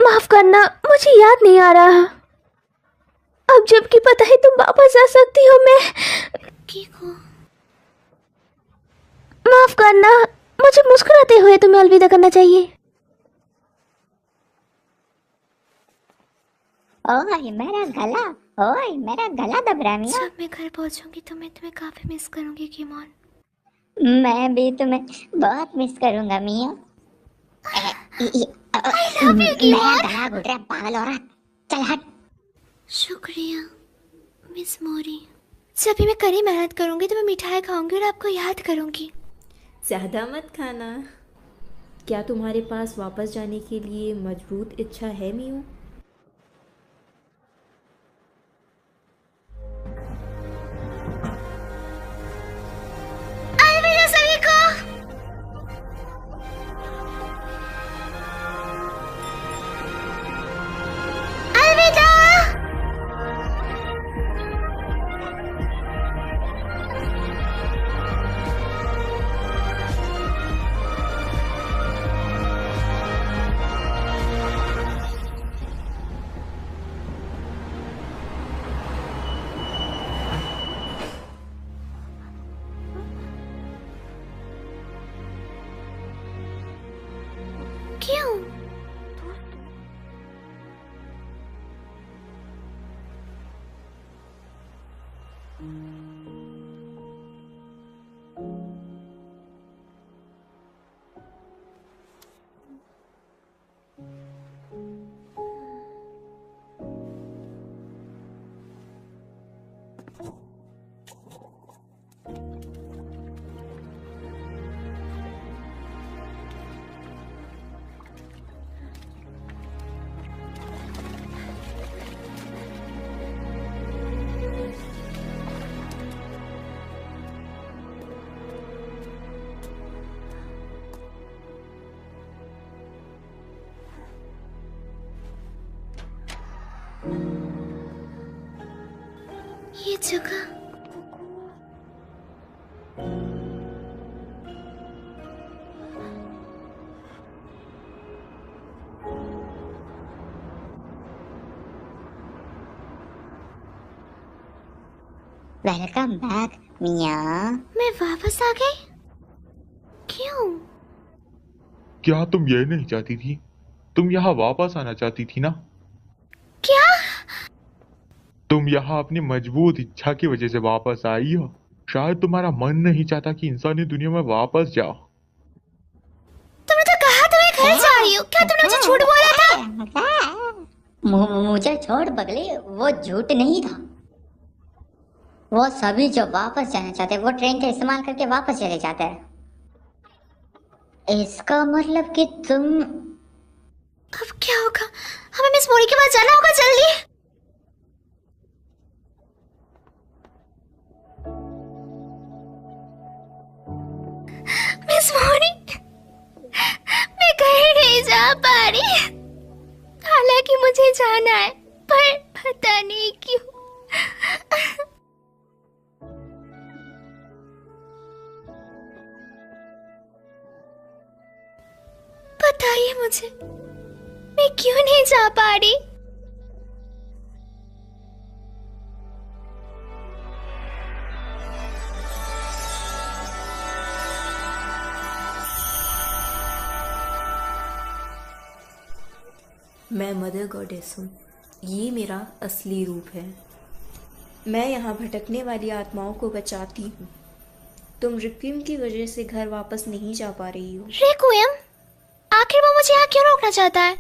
माफ करना, मुझे याद नहीं आ रहा। अब जबकि पता है तुम वापस आ सकती हो, मैं कीको, माफ करना, मुझे मुस्कुराते हुए तुम्हें अलविदा करना चाहिए। ओए मेरा गला दब रहा है मिया। जब मैं घर पहुंचूंगी तो मैं तुम्हें काफी मिस करूंगी कीमोन। मैं भी तुम्हें बहुत मिस करूंगा मिया। मेरा गला घुट रहा है, पागल औरत, चल हट। शुक्रिया मिस मोरी। जब भी मैं कड़ी मेहनत करूंगी तो मैं मिठाई खाऊंगी और आपको याद करूंगी। ज़्यादा मत खाना। क्या तुम्हारे पास वापस जाने के लिए मजबूत इच्छा है मियो? अलविदा सभी को। अलविदा। ये जगह वेलकम बैक मिया। मैं वापस आ गई? क्यों? क्या तुम ये नहीं चाहती थी? तुम यहाँ वापस आना चाहती थी ना? क्या? तुम यहाँ अपनी मजबूत इच्छा की वजह से वापस आई हो। शायद तुम्हारा मन नहीं चाहता कि इंसानी दुनिया में वापस जाओ। तुमने तो कहा तुम घर जा रही हो, क्या तुमने मुझे झूठ बोला था? मुझे छोड़ पगली, वो झूठ नहीं था। वो सभी जो वापस जाना चाहते हैं वो ट्रेन का इस्तेमाल करके वापस चले जाते हैं। इसका मतलब कि तुम अब क्या होगा? हमें मिस मोरी के पास जाना होगा जल्दी। मिस मोरी, मैं कहीं नहीं जा पा रही। हालांकि मुझे जाना है, पर पता नहीं क्यों। बताइए मुझे, मैं क्यों नहीं जा पा रही? मैं मदर गॉडेस हूँ। ये मेरा असली रूप है। मैं यहाँ भटकने वाली आत्माओं को बचाती हूँ। तुम रिक्विम की वजह से घर वापस नहीं जा पा रही हो। रिक्विम? आखिर वो मुझे यहाँ क्यों रोकना चाहता है?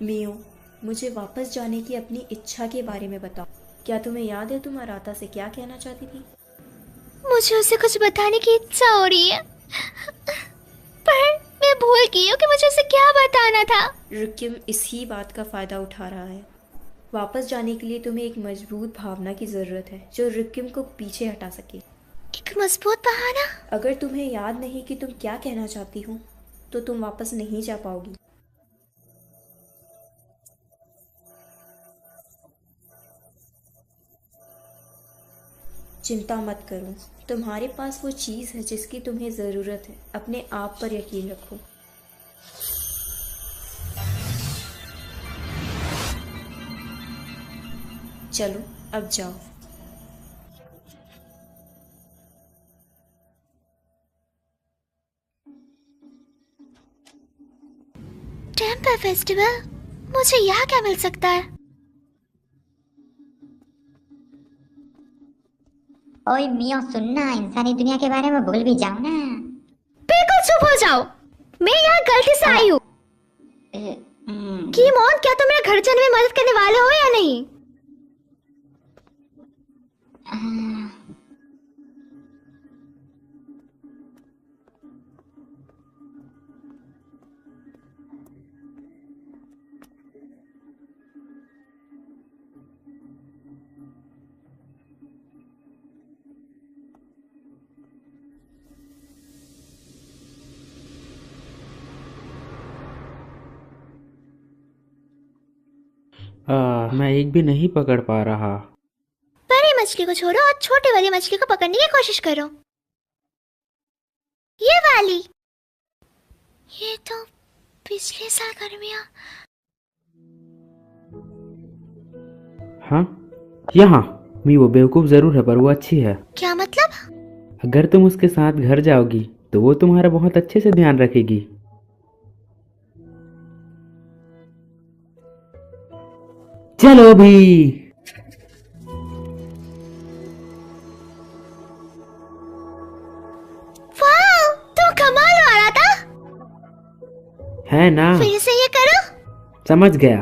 मियो, मुझे वापस जाने की अपनी इच्छा के बारे में बताओ। क्या तुम्हें याद है तुम अराता से क्या कहना चाहती थी? मुझे उसे कुछ बताने की इच्छा हो रही है, पर मैं भूल गई हूँ कि मुझे उसे क्या बताना था। रिक्विम इसी बात का फायदा उठा रहा है। वापस जाने के लिए तुम्हें एक मजबूत भावना की जरूरत है जो रिक्विम को पीछे हटा सके। एक मजबूत बहाना? अगर तुम्हें याद नहीं कि तुम क्या कहना चाहती हो तो तुम वापस नहीं जा पाओगी। चिंता मत करो, तुम्हारे पास वो चीज़ है जिसकी तुम्हें ज़रूरत है। अपने आप पर यकीन रखो। चलो अब जाओ। Temple festival? मुझे यहाँ क्या मिल सकता है? ओए मिया सुनना, इंसानी दुनिया के बारे में भूल भी जाओ ना। बिल्कुल चुप हो जाओ, मैं यहाँ गलती से आई हूँ। कीमोन, क्या तुम मेरे घर जाने में मदद करने वाले हो या नहीं? मैं एक भी नहीं पकड़ पा रहा। बड़ी मछली को छोड़ो और छोटी वाली मछली को पकड़ने की कोशिश करो। ये वाली। ये तो पिछले साल गर्मियाँ। हाँ, यहाँ मी वो बेवकूफ जरूर है पर वो अच्छी है। क्या मतलब? अगर तुम उसके साथ घर जाओगी तो वो तुम्हारा बहुत अच्छे से ध्यान रखेगी। चलो भी। वाह, तुम कमाल वाला था। है ना? फिर से ये करो। समझ गया। आ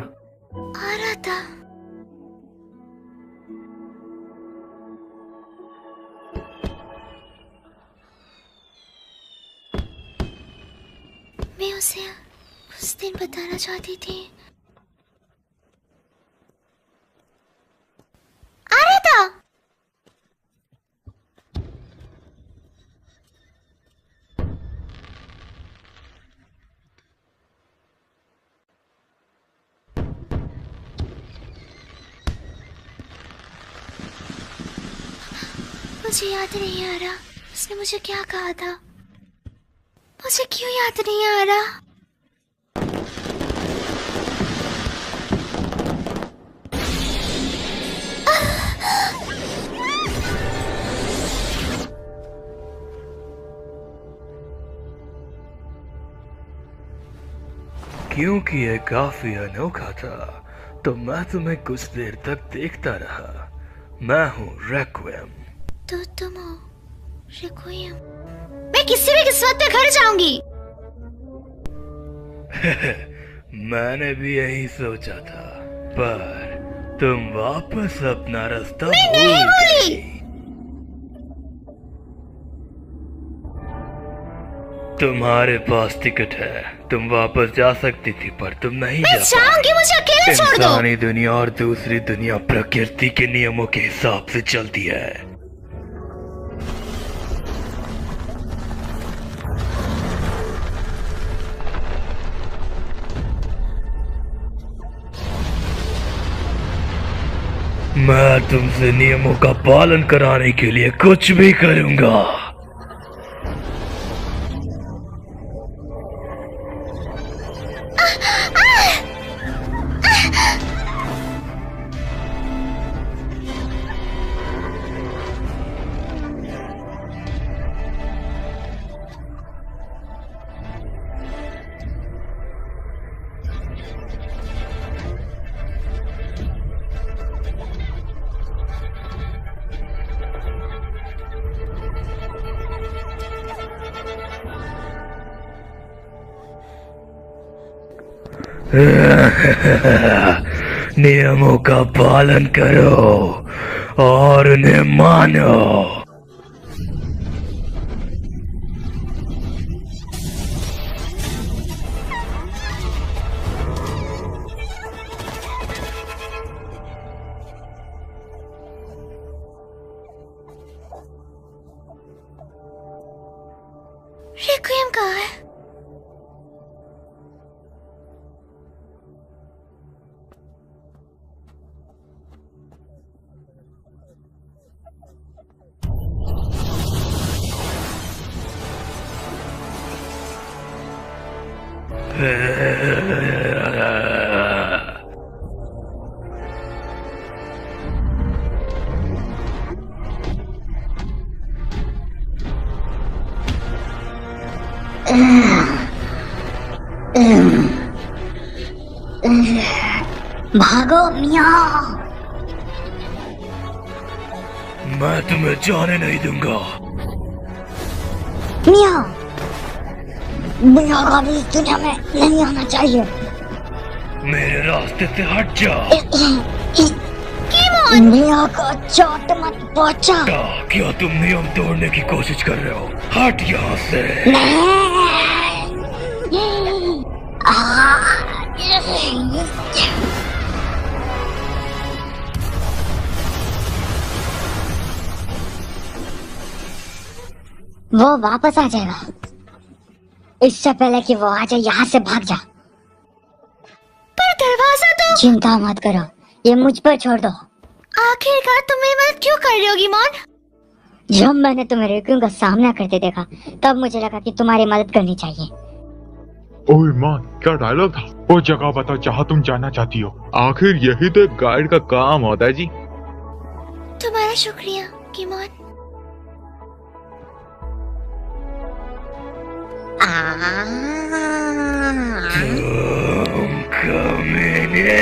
रहा था। मैं उसे उस दिन बताना चाहती थी। आ रहा था। मुझे याद नहीं आ रहा उसने मुझे क्या कहा था। मुझे क्यों याद नहीं आ रहा? क्योंकि ये काफी अनोखा था तो मैं तुम्हें कुछ देर तक देखता रहा। मैं हूँ रेक्विएम। तो तुम हो रेक्विएम? मैं किसी भी किस्मत पे घर जाऊंगी। मैंने भी यही सोचा था पर तुम वापस अपना रास्ता मैं नहीं भूल गई। तुम्हारे पास टिकट है, तुम वापस जा सकती थी पर तुम नहीं मैं जाऊंगी, मुझे अकेले छोड़ दो। इंसानी दुनिया और दूसरी दुनिया प्रकृति के नियमों के हिसाब से चलती है। मैं तुमसे नियमों का पालन कराने के लिए कुछ भी करूंगा। नियमों का पालन करो और उन्हें मानो। रेक्विएम कहाँ है? भागो मियाँ। मैं तुम्हें जाने नहीं दूंगा। मियाँ, मियाँ को भी इस दुनिया में नहीं आना चाहिए। मेरे रास्ते से हट जा। मियाँ को चोट मत पहुंचा। क्या तुम नियम तोड़ने की कोशिश कर रहे हो? हट यहाँ से। वो वापस आ जाएगा। इससे पहले कि वो आ जाए यहाँ से भाग जा। पर दरवाजा तो। चिंता मत करो, ये मुझ पर छोड़ दो। आखिरकार तुम मेरी मदद क्यों कर रही हो गिमोन? जब मैंने तुम्हें रेक्विएम का सामना करते देखा तब मुझे लगा कि तुम्हारी मदद करनी चाहिए। ओह ईमान, क्या डायलॉग था? वो जगह बताओ जहाँ तुम जाना चाहती हो। आखिर यही तो एक गाइड का काम होता है जी। तुम्हारा शुक्रिया गिमोन। तुम कमीने।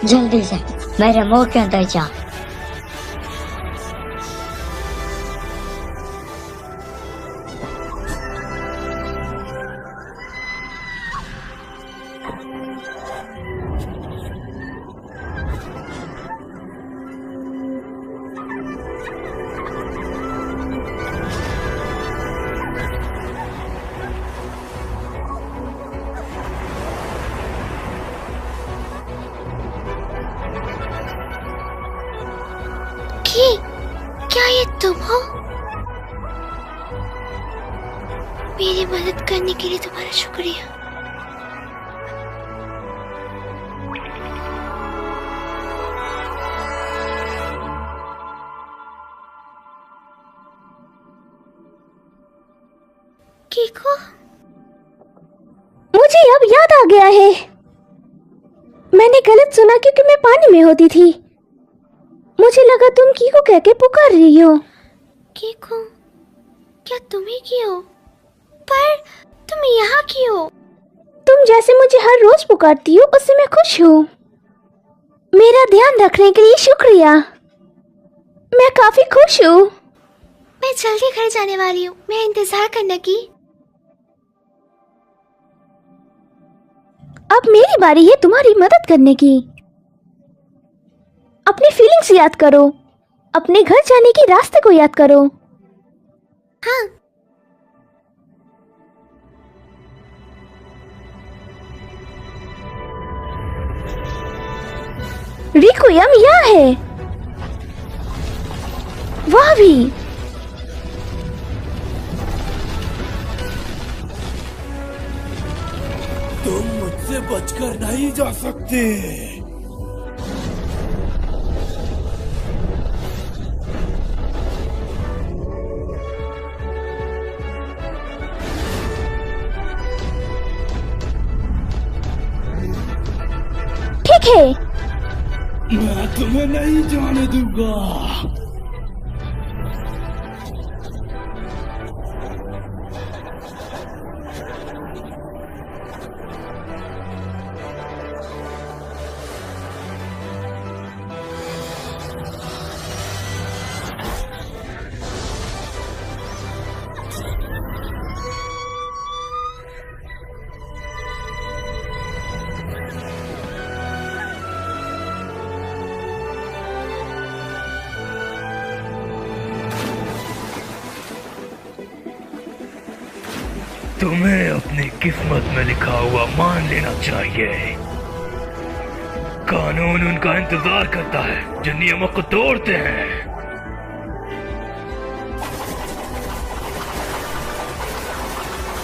जल्दी से मेरे मुंह के अंदर जा। क्या ये तुम हो? मेरी मदद करने के लिए तुम्हारा शुक्रिया। गया है। मैंने गलत सुना क्योंकि मैं पानी में होती थी। मुझे लगा तुम कीको कह के पुकार रही हो। कीको? क्या तुम ही की हो? पर तुम यहाँ की हो? तुम जैसे मुझे हर रोज पुकारती हो उससे मैं खुश हूँ। मेरा ध्यान रखने के लिए शुक्रिया। मैं काफी खुश हूँ। मैं जल्दी घर जाने वाली हूँ। मैं इंतजार करने की। अब मेरी बारी है तुम्हारी मदद करने की। अपनी फीलिंग्स याद करो। अपने घर जाने की रास्ते को याद करो। हाँ। रिक्वियम यहाँ है। वह भी। तुम मुझसे बचकर नहीं जा सकते। ठीक है। मैं तुम्हें नहीं जाने दूंगा। तुम्हें अपनी किस्मत में लिखा हुआ मान लेना चाहिए। कानून उनका इंतजार करता है जो नियमों को तोड़ते हैं।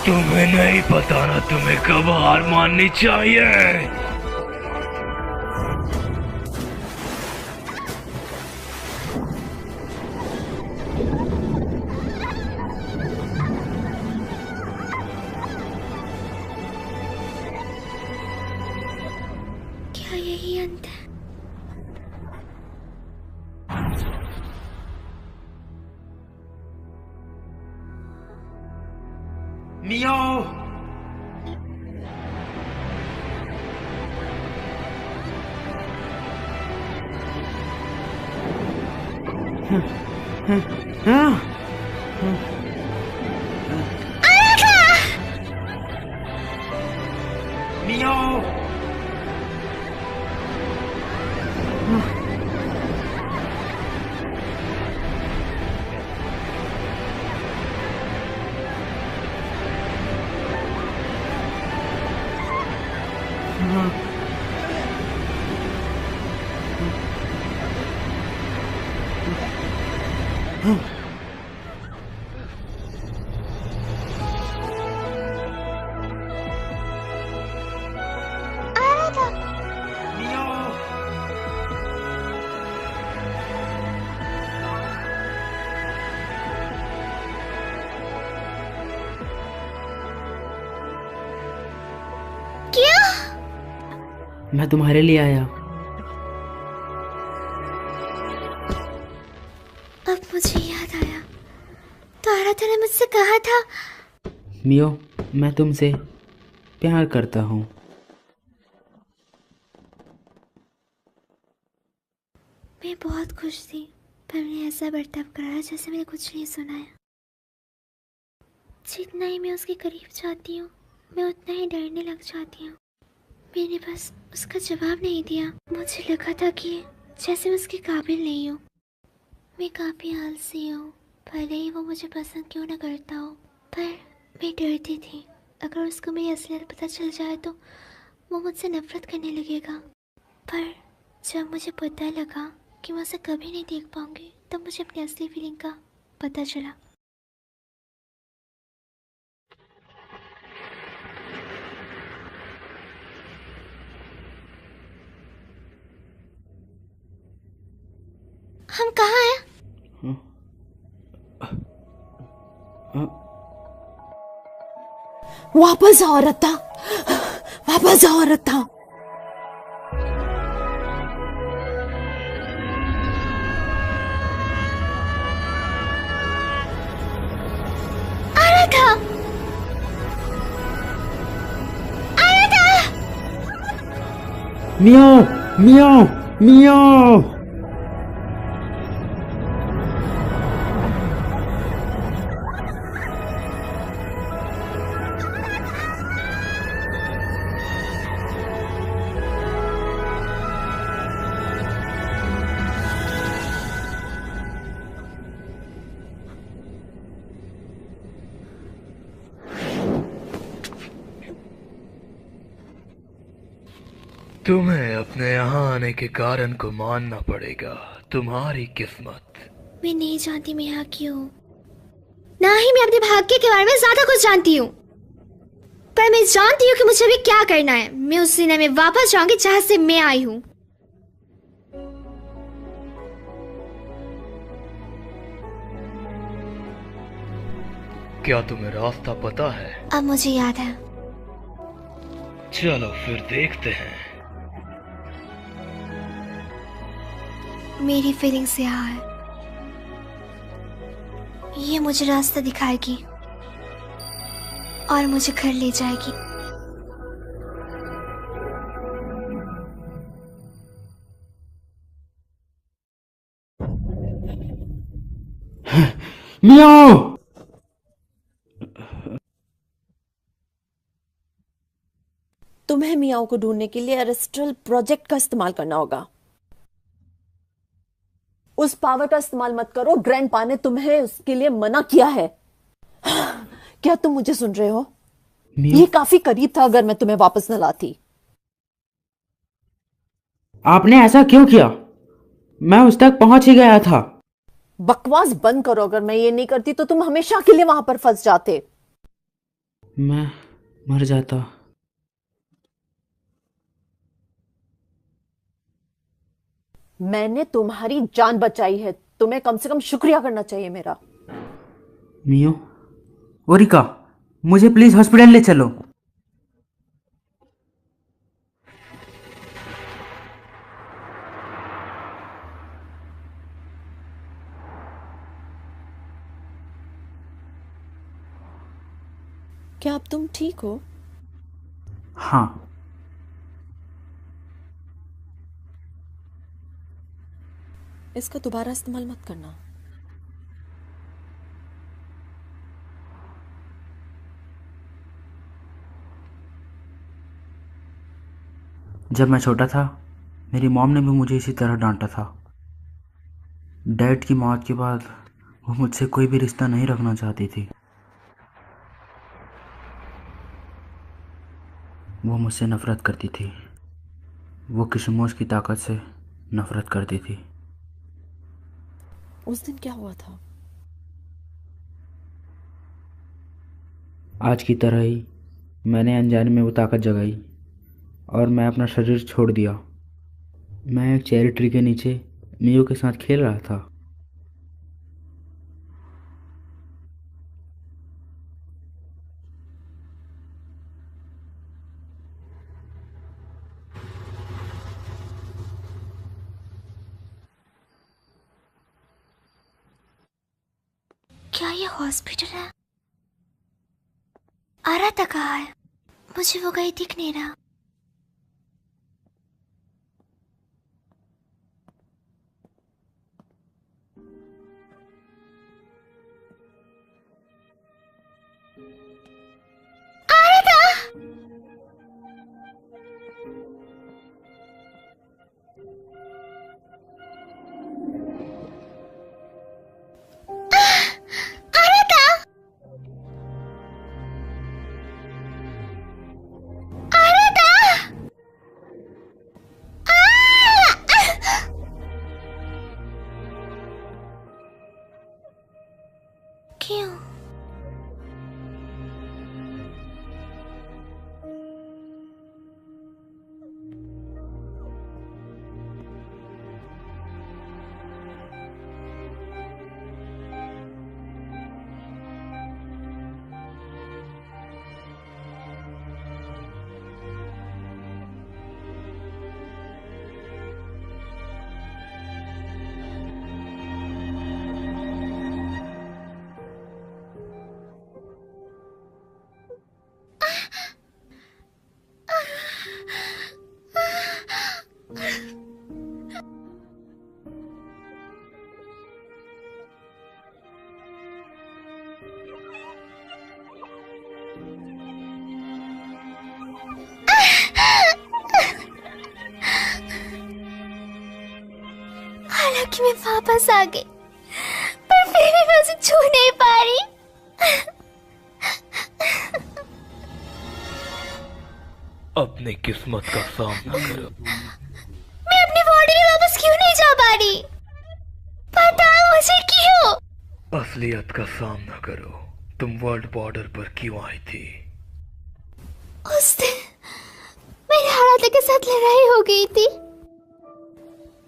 तुम्हें नहीं पता ना तुम्हें कब हार माननी चाहिए। क्या यही अंत है? मियो। मियो। मैं तुम्हारे लिए आया। अब मुझे याद आया, तो आराधना ने मुझसे कहा था। मियो, मैं तुमसे प्यार करता हूँ। मैं बहुत खुश थी, पर मैंने ऐसा बर्ताव करा जैसे मैंने कुछ नहीं सुनाया। जितना ही मैं उसके करीब जाती हूँ, मैं उतना ही डरने लग जाती हूँ। मैंने बस उसका जवाब नहीं दिया। मुझे लगा था कि जैसे मैं उसके काबिल नहीं हूँ। मैं काफ़ी आलसी हूँ, भले ही वो मुझे पसंद क्यों ना करता हो, पर मैं डरती थी अगर उसको मेरी असलियत पता चल जाए तो वो मुझसे नफरत करने लगेगा। पर जब मुझे पता लगा कि मैं उसे कभी नहीं देख पाऊंगी, तब मुझे अपनी असली फीलिंग का पता चला। हम कहाँ हैं? वापस आओ रत्ता, वापस आओ अरथा। अरथा, अरथा, मियाओ मियाओ मियाओ। तुम्हें अपने यहाँ आने के कारण को मानना पड़ेगा। तुम्हारी किस्मत। मैं नहीं जानती मैं यहाँ क्यों, ना ही मैं अपने भाग्य के बारे में ज्यादा कुछ जानती हूँ, पर मैं जानती हूँ कि मुझे अभी क्या करना है। मैं उस दुनिया में वापस जाऊंगी जहाँ से मैं आई हूँ। क्या तुम्हें रास्ता पता है? अब मुझे याद है। चलो फिर देखते हैं। मेरी फीलिंग्स यहाँ है, ये मुझे रास्ता दिखाएगी और मुझे घर ले जाएगी। मियाओ। तुम्हें मियाओ को ढूंढने के लिए एरेस्ट्रल प्रोजेक्ट का इस्तेमाल करना होगा। उस पावर का इस्तेमाल मत करो, ग्रैंडपा ने तुम्हें उसके लिए मना किया है। क्या तुम मुझे सुन रहे हो? ये काफी करीब था अगर मैं तुम्हें वापस न लाती। आपने ऐसा क्यों किया? मैं उस तक पहुंच ही गया था। बकवास बंद करो, अगर मैं ये नहीं करती तो तुम हमेशा के लिए वहां पर फंस जाते। मैं मर जाता। मैंने तुम्हारी जान बचाई है, तुम्हें कम से कम शुक्रिया करना चाहिए मेरा। मियो, ओरिका, मुझे प्लीज हॉस्पिटल ले चलो। क्या अब तुम ठीक हो? हाँ। इसका दोबारा इस्तेमाल मत करना। जब मैं छोटा था मेरी मॉम ने भी मुझे इसी तरह डांटा था। डैड की मौत के बाद वो मुझसे कोई भी रिश्ता नहीं रखना चाहती थी। वो मुझसे नफरत करती थी। वो किशमोश की ताकत से नफरत करती थी। उस दिन क्या हुआ था? आज की तरह ही मैंने अनजाने में वो ताकत जगाई और मैं अपना शरीर छोड़ दिया। मैं एक चेरी ट्री के नीचे मियो के साथ खेल रहा था। क्या ये हॉस्पिटल है? आराता कहाँ है? मुझे वो कहीं दिख नहीं रहा। क्यों? हालांकि मैं वापस आ गई, पर फिर भी मैं उसे छू नहीं पा रही। अपनी किस्मत का सामना करो। मैं अपनी बॉडी में वापस क्यों नहीं जा पा रही? बताओ मुझे क्यों? असलियत का सामना करो। तुम वर्ल्ड बॉर्डर पर क्यों आई थी? उस दिन मेरे हालात के साथ लड़ाई हो गई थी।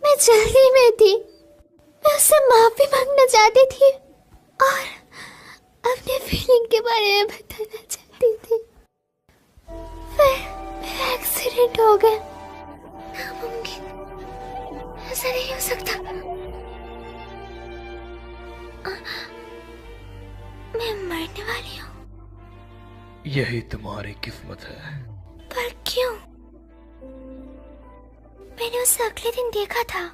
मैं जल्दी में थी। मैं उससे माफी मांगना चाहती थी और अपने फीलिंग के बारे में बताना चाहती थी। फिर मेरा एक्सीडेंट हो गया। नामुमकिन, ऐसा नहीं हो सकता। मैं मरने वाली हूँ। यही तुम्हारी किस्मत है। पर क्यों? मैंने उसे अगले दिन देखा था।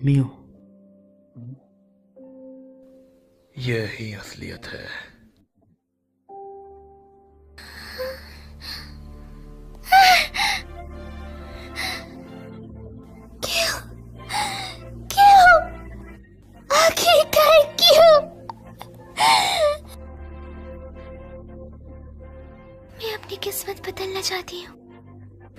मियो, यही असलियत है। क्यों? क्यों? आखिरकार क्यों? मैं अपनी किस्मत बदलना चाहती हूँ।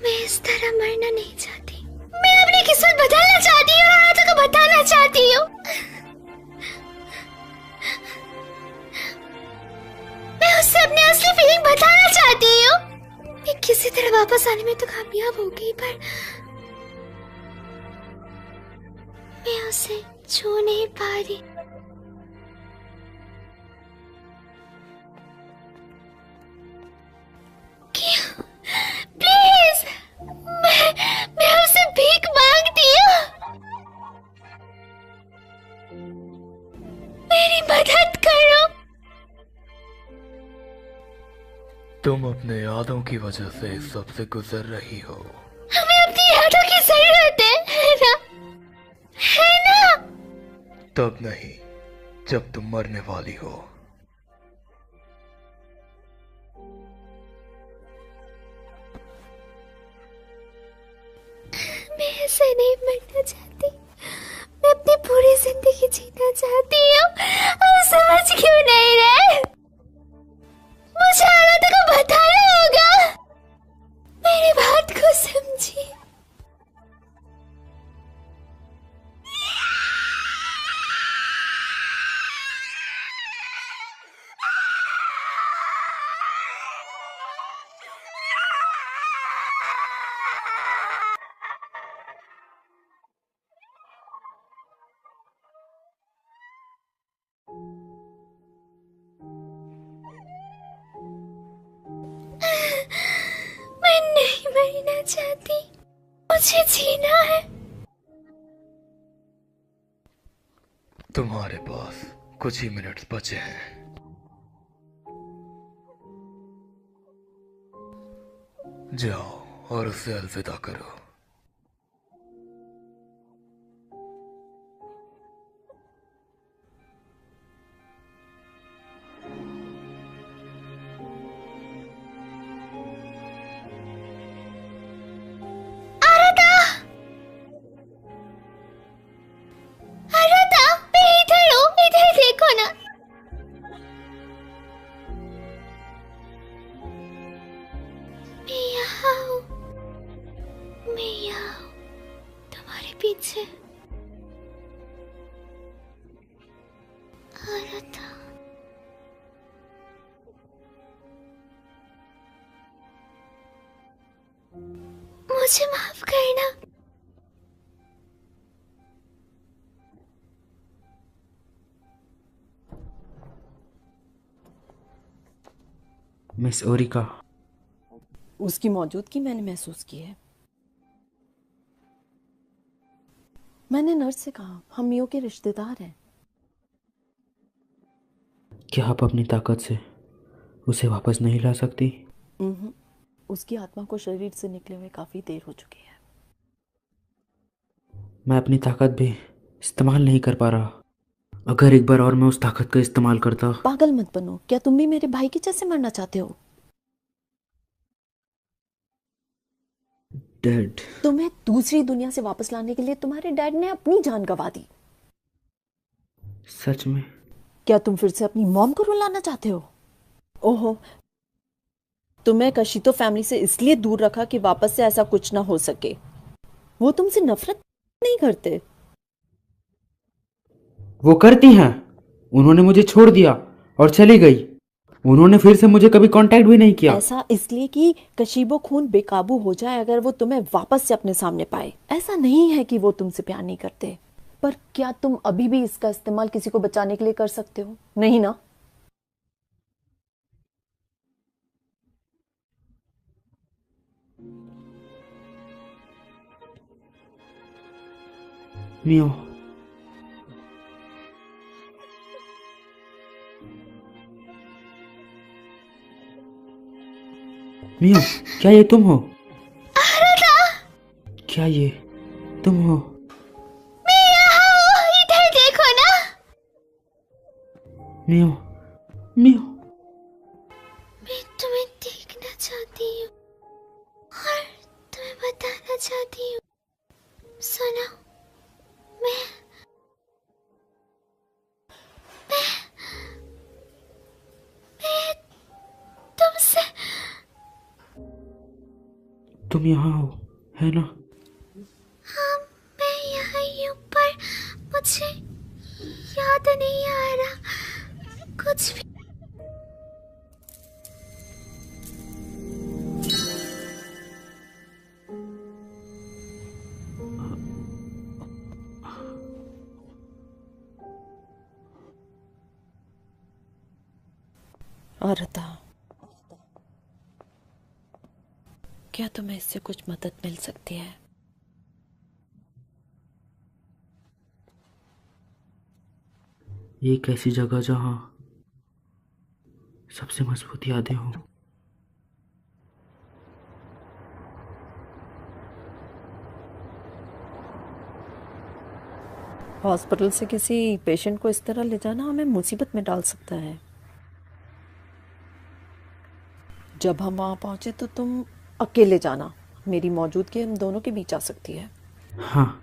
मैं इस तरह मरना नहीं चाहती। मैं अपनी किस्मत बदलना चाहती हूँ और हालातों को बताना चाहती हूँ। मैं उससे अपनी असली फीलिंग बताना चाहती हूँ। मैं किसी तरह वापस आने में तो कामयाब हो गई, पर मैं उसे छू नहीं पा रही। क्यों? प्लीज, मैं उसे भीख मांगती हूँ। मेरी मदद करो। तुम अपने यादों की वजह से इस सब से गुजर रही हो। हमें अपनी यादों की जरूरत है ना? है ना? तब नहीं जब तुम मरने वाली हो। मैं ऐसे नहीं मरना चाहती। मैं अपनी पूरी जिंदगी जीना चाहती हूँ। और समझ क्यों नहीं रहे? मुझे हालातों को बताना होगा। मेरी बात को समझिए। मैं नहीं मरना चाहती। मुझे जीना है। तुम्हारे पास कुछ ही मिनट्स बचे हैं। जाओ और उसे अलविदा करो। पीछे आ रहा था। मुझे माफ करना। मिस ओरिका, उसकी मौजूदगी मैंने महसूस की है। मैंने नर्स से कहा हम मियो के रिश्तेदार हैं। क्या आप अपनी ताकत से उसे वापस नहीं ला सकती? उसकी आत्मा को शरीर से निकले हुए काफी देर हो चुकी है। मैं अपनी ताकत भी इस्तेमाल नहीं कर पा रहा। अगर एक बार और मैं उस ताकत का इस्तेमाल करता। पागल मत बनो, क्या तुम भी मेरे भाई की जैसे मरना चाहते हो? डैड, तुम्हें दूसरी दुनिया से वापस लाने के लिए तुम्हारे डैड ने अपनी जान गंवा दी। सच में? क्या तुम फिर से अपनी मॉम को रुलाना चाहते हो? ओहो, तुम्हें कशितो फैमिली से इसलिए दूर रखा कि वापस से ऐसा कुछ ना हो सके। वो तुमसे नफरत नहीं करते। वो करती हैं। उन्होंने मुझे छोड़ दिया और चली गई। उन्होंने फिर से मुझे कभी कांटेक्ट भी नहीं किया। ऐसा इसलिए कि कशीबो खून बेकाबू हो जाए अगर वो तुम्हें वापस से अपने सामने पाए। ऐसा नहीं है कि वो तुमसे प्यार नहीं करते, पर क्या तुम अभी भी इसका इस्तेमाल किसी को बचाने के लिए कर सकते हो? नहीं ना? मियो, मियो, क्या ये तुम हो? क्या ये तुम हो? मैं यहाँ हूँ, इधर देखो ना। मियो, मियो, मैं तुम्हें देखना चाहती हूँ और तुम्हें बताना चाहती हूँ। सुनो, मैं तुमसे। तुम यहाँ हो, है ना? हाँ, मैं यहाँ ही हूँ, पर मुझे याद नहीं आ रहा कुछ भी। आरता, क्या तुम्हें इससे कुछ मदद मिल सकती है? एक ऐसी जगह जहाँ सबसे मजबूत यादें हों। हॉस्पिटल से किसी पेशेंट को इस तरह ले जाना हमें मुसीबत में डाल सकता है। जब हम वहां पहुंचे तो तुम अकेले जाना। मेरी मौजूदगी हम दोनों के बीच आ सकती है। हाँ।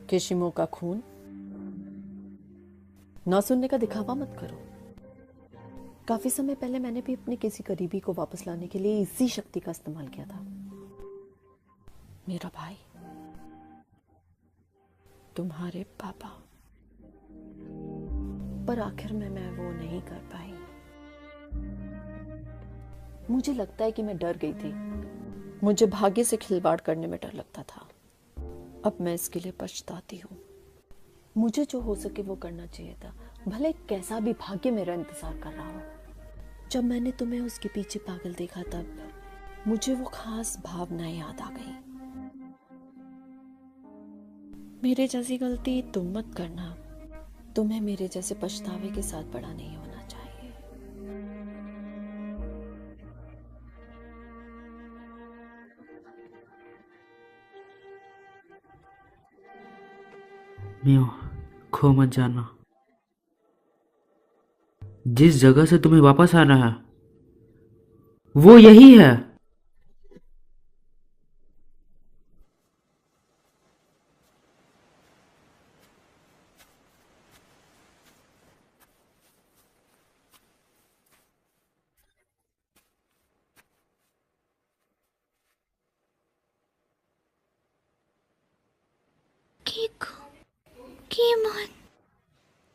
केशिमो का खून ना सुनने का दिखावा मत करो। काफी समय पहले मैंने भी अपने किसी करीबी को वापस लाने के लिए इसी शक्ति का इस्तेमाल किया था। मेरा भाई, तुम्हारे पापा, पर आखिर में मैं वो नहीं कर पाई। मुझे लगता है कि मैं डर गई थी। मुझे भाग्य से खिलवाड़ करने में डर लगता था। अब मैं इसके लिए पछताती हूँ। मुझे जो हो सके वो करना चाहिए था, भले कैसा भी भाग्य मेरा इंतजार कर रहा हो। जब मैंने तुम्हें उसके पीछे पागल देखा तब मुझे वो खास भावनाएं याद आ गई। मेरे जैसी गलती तुम मत करना। तुम्हें मेरे जैसे पछतावे के साथ बड़ा नहीं होना चाहिए। मियो, खो मत जाना। जिस जगह से तुम्हें वापस आना है वो यही है।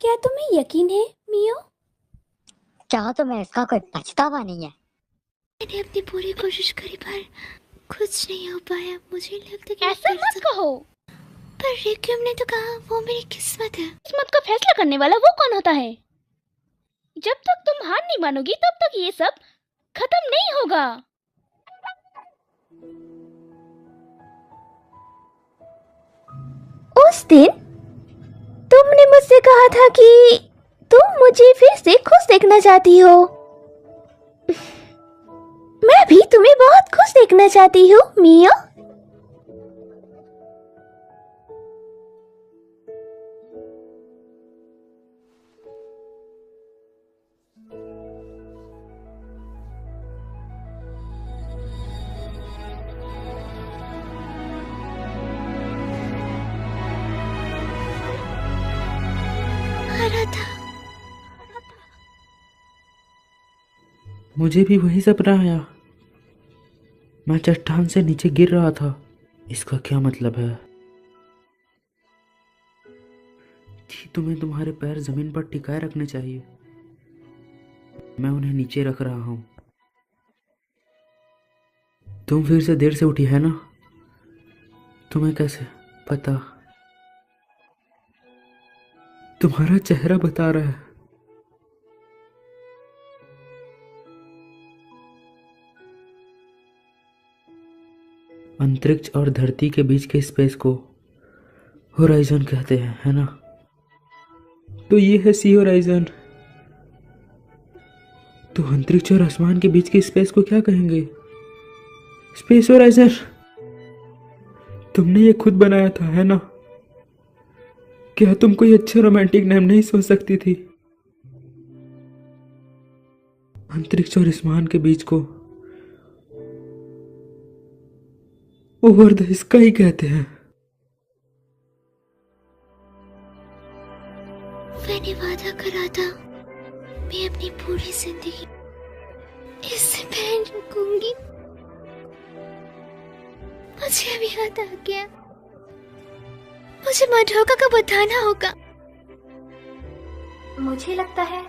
क्या तुम्हें यकीन है मियो? क्या तुम्हें इसका कोई पछतावा नहीं है? मैंने अपनी पूरी कोशिश करी पर कुछ नहीं हो पाया। मुझे लगता है कि ऐसा मत कहो। पर रिक्यूम ने तो कहा वो मेरी किस्मत है। किस्मत का फैसला करने वाला वो कौन होता है? जब तक तुम हार नहीं मानोगी तब तक ये सब खत्म नहीं होगा। उस दिन तुमने मुझसे कहा था कि तुम मुझे फिर से खुश देखना चाहती हो। मैं भी तुम्हें बहुत खुश देखना चाहती हूँ मिया। मुझे भी वही सपना आया। मैं चट्टान से नीचे गिर रहा था। इसका क्या मतलब है कि तुम्हें तुम्हारे पैर जमीन पर टिकाए रखने चाहिए। मैं उन्हें नीचे रख रहा हूं। तुम फिर से देर से उठी है ना? तुम्हें कैसे पता? तुम्हारा चेहरा बता रहा है। अंतरिक्ष और धरती के बीच के स्पेस को होराइजन कहते हैं, है ना? तो ये है सी होराइजन। तो अंतरिक्ष और आसमान के बीच के स्पेस को क्या कहेंगे? Space horizon. तुमने ये खुद बनाया था, है ना? क्या तुम कोई अच्छा रोमांटिक नाम नहीं सोच सकती थी? अंतरिक्ष और आसमान के बीच को ओवर द स्काई कहते हैं। मैंने वादा करा था मैं अपनी पूरी जिंदगी इससे पहन रखूंगी। मुझे अभी याद आ गया। मुझे मधोका को बताना होगा। मुझे लगता है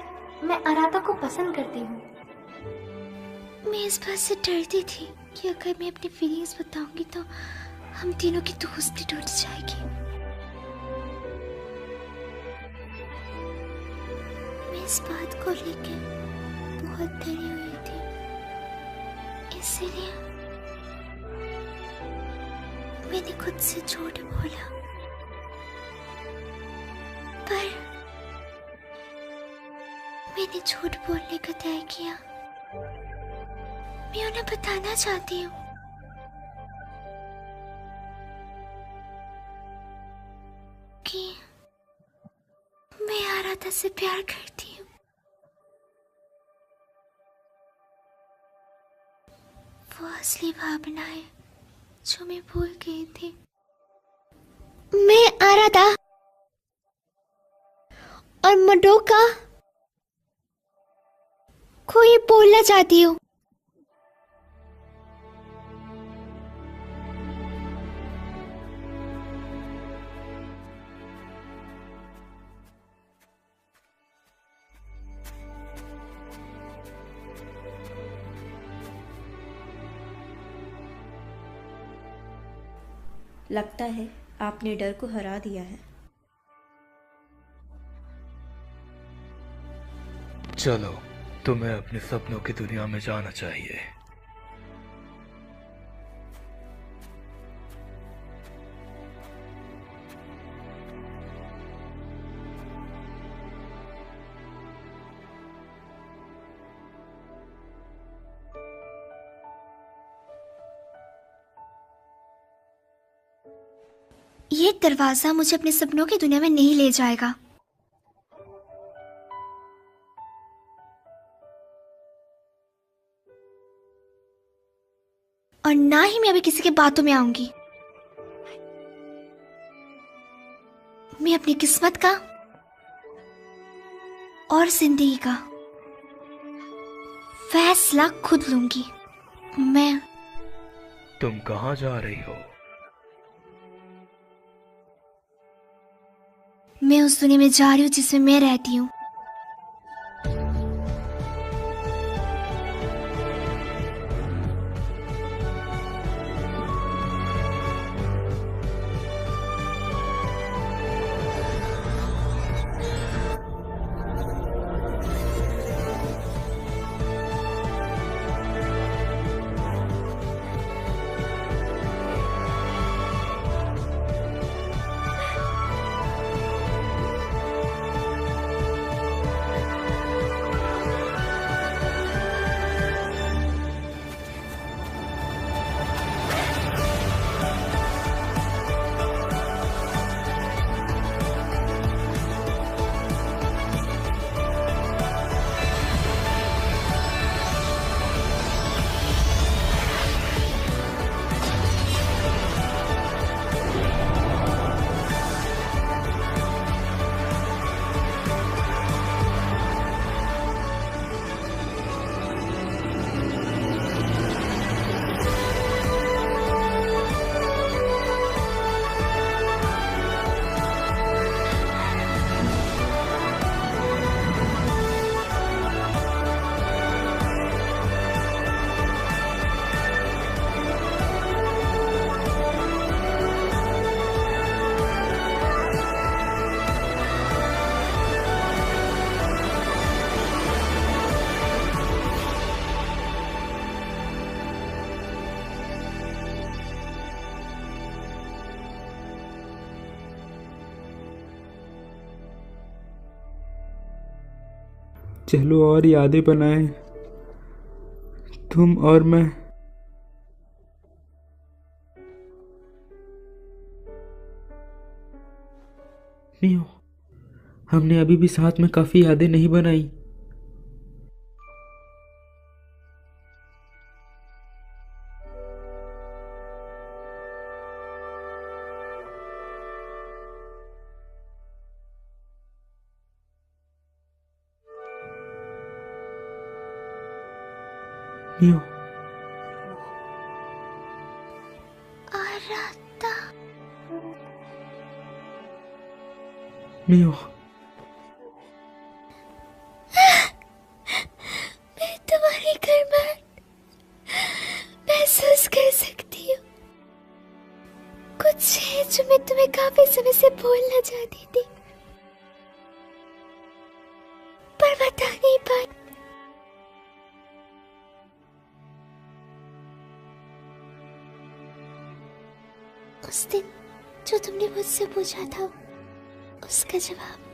मैं अराता को पसंद करती हूँ। मैं इस बात से डरती थी कि अगर मैं अपनी फीलिंग्स बताऊंगी तो हम तीनों की दोस्ती टूट जाएगी। मैं इस बात को लेके बहुत डरी हुई थी, इसलिए मैंने खुद से झूठ बोला। पर मैंने झूठ बोलने का तय किया। मैं उन्हें बताना चाहती हूँ कि मैं आराधा से प्यार करती हूँ। वो असली भावना है जो मैं भूल गई थी। मैं आराधा और मडोका को ये बोलना चाहती हूँ। लगता है आपने डर को हरा दिया है। चलो, तुम्हें अपने सपनों की दुनिया में जाना चाहिए। ये दरवाजा मुझे अपने सपनों की दुनिया में नहीं ले जाएगा। और ना ही मैं अभी किसी की बातों में आऊंगी। मैं अपनी किस्मत का और जिंदगी का फैसला खुद लूंगी। तुम कहाँ जा रही हो? मैं उस दुनिया में जा रही हूँ जिसमें मैं रहती हूँ। चलो और यादें बनाएं, तुम और मैं। मियो, हमने अभी भी साथ में काफी यादें नहीं बनाई। मियो, आराता, मियो, मैं तुम्हारी गर्माहट महसूस कर सकती हूँ। कुछ है जो मैं तुम्हें काफी समय से बोलना चाहती थी, पर बता नहीं पाई। उस दिन जो तुमने मुझसे पूछा था, उसका जवाब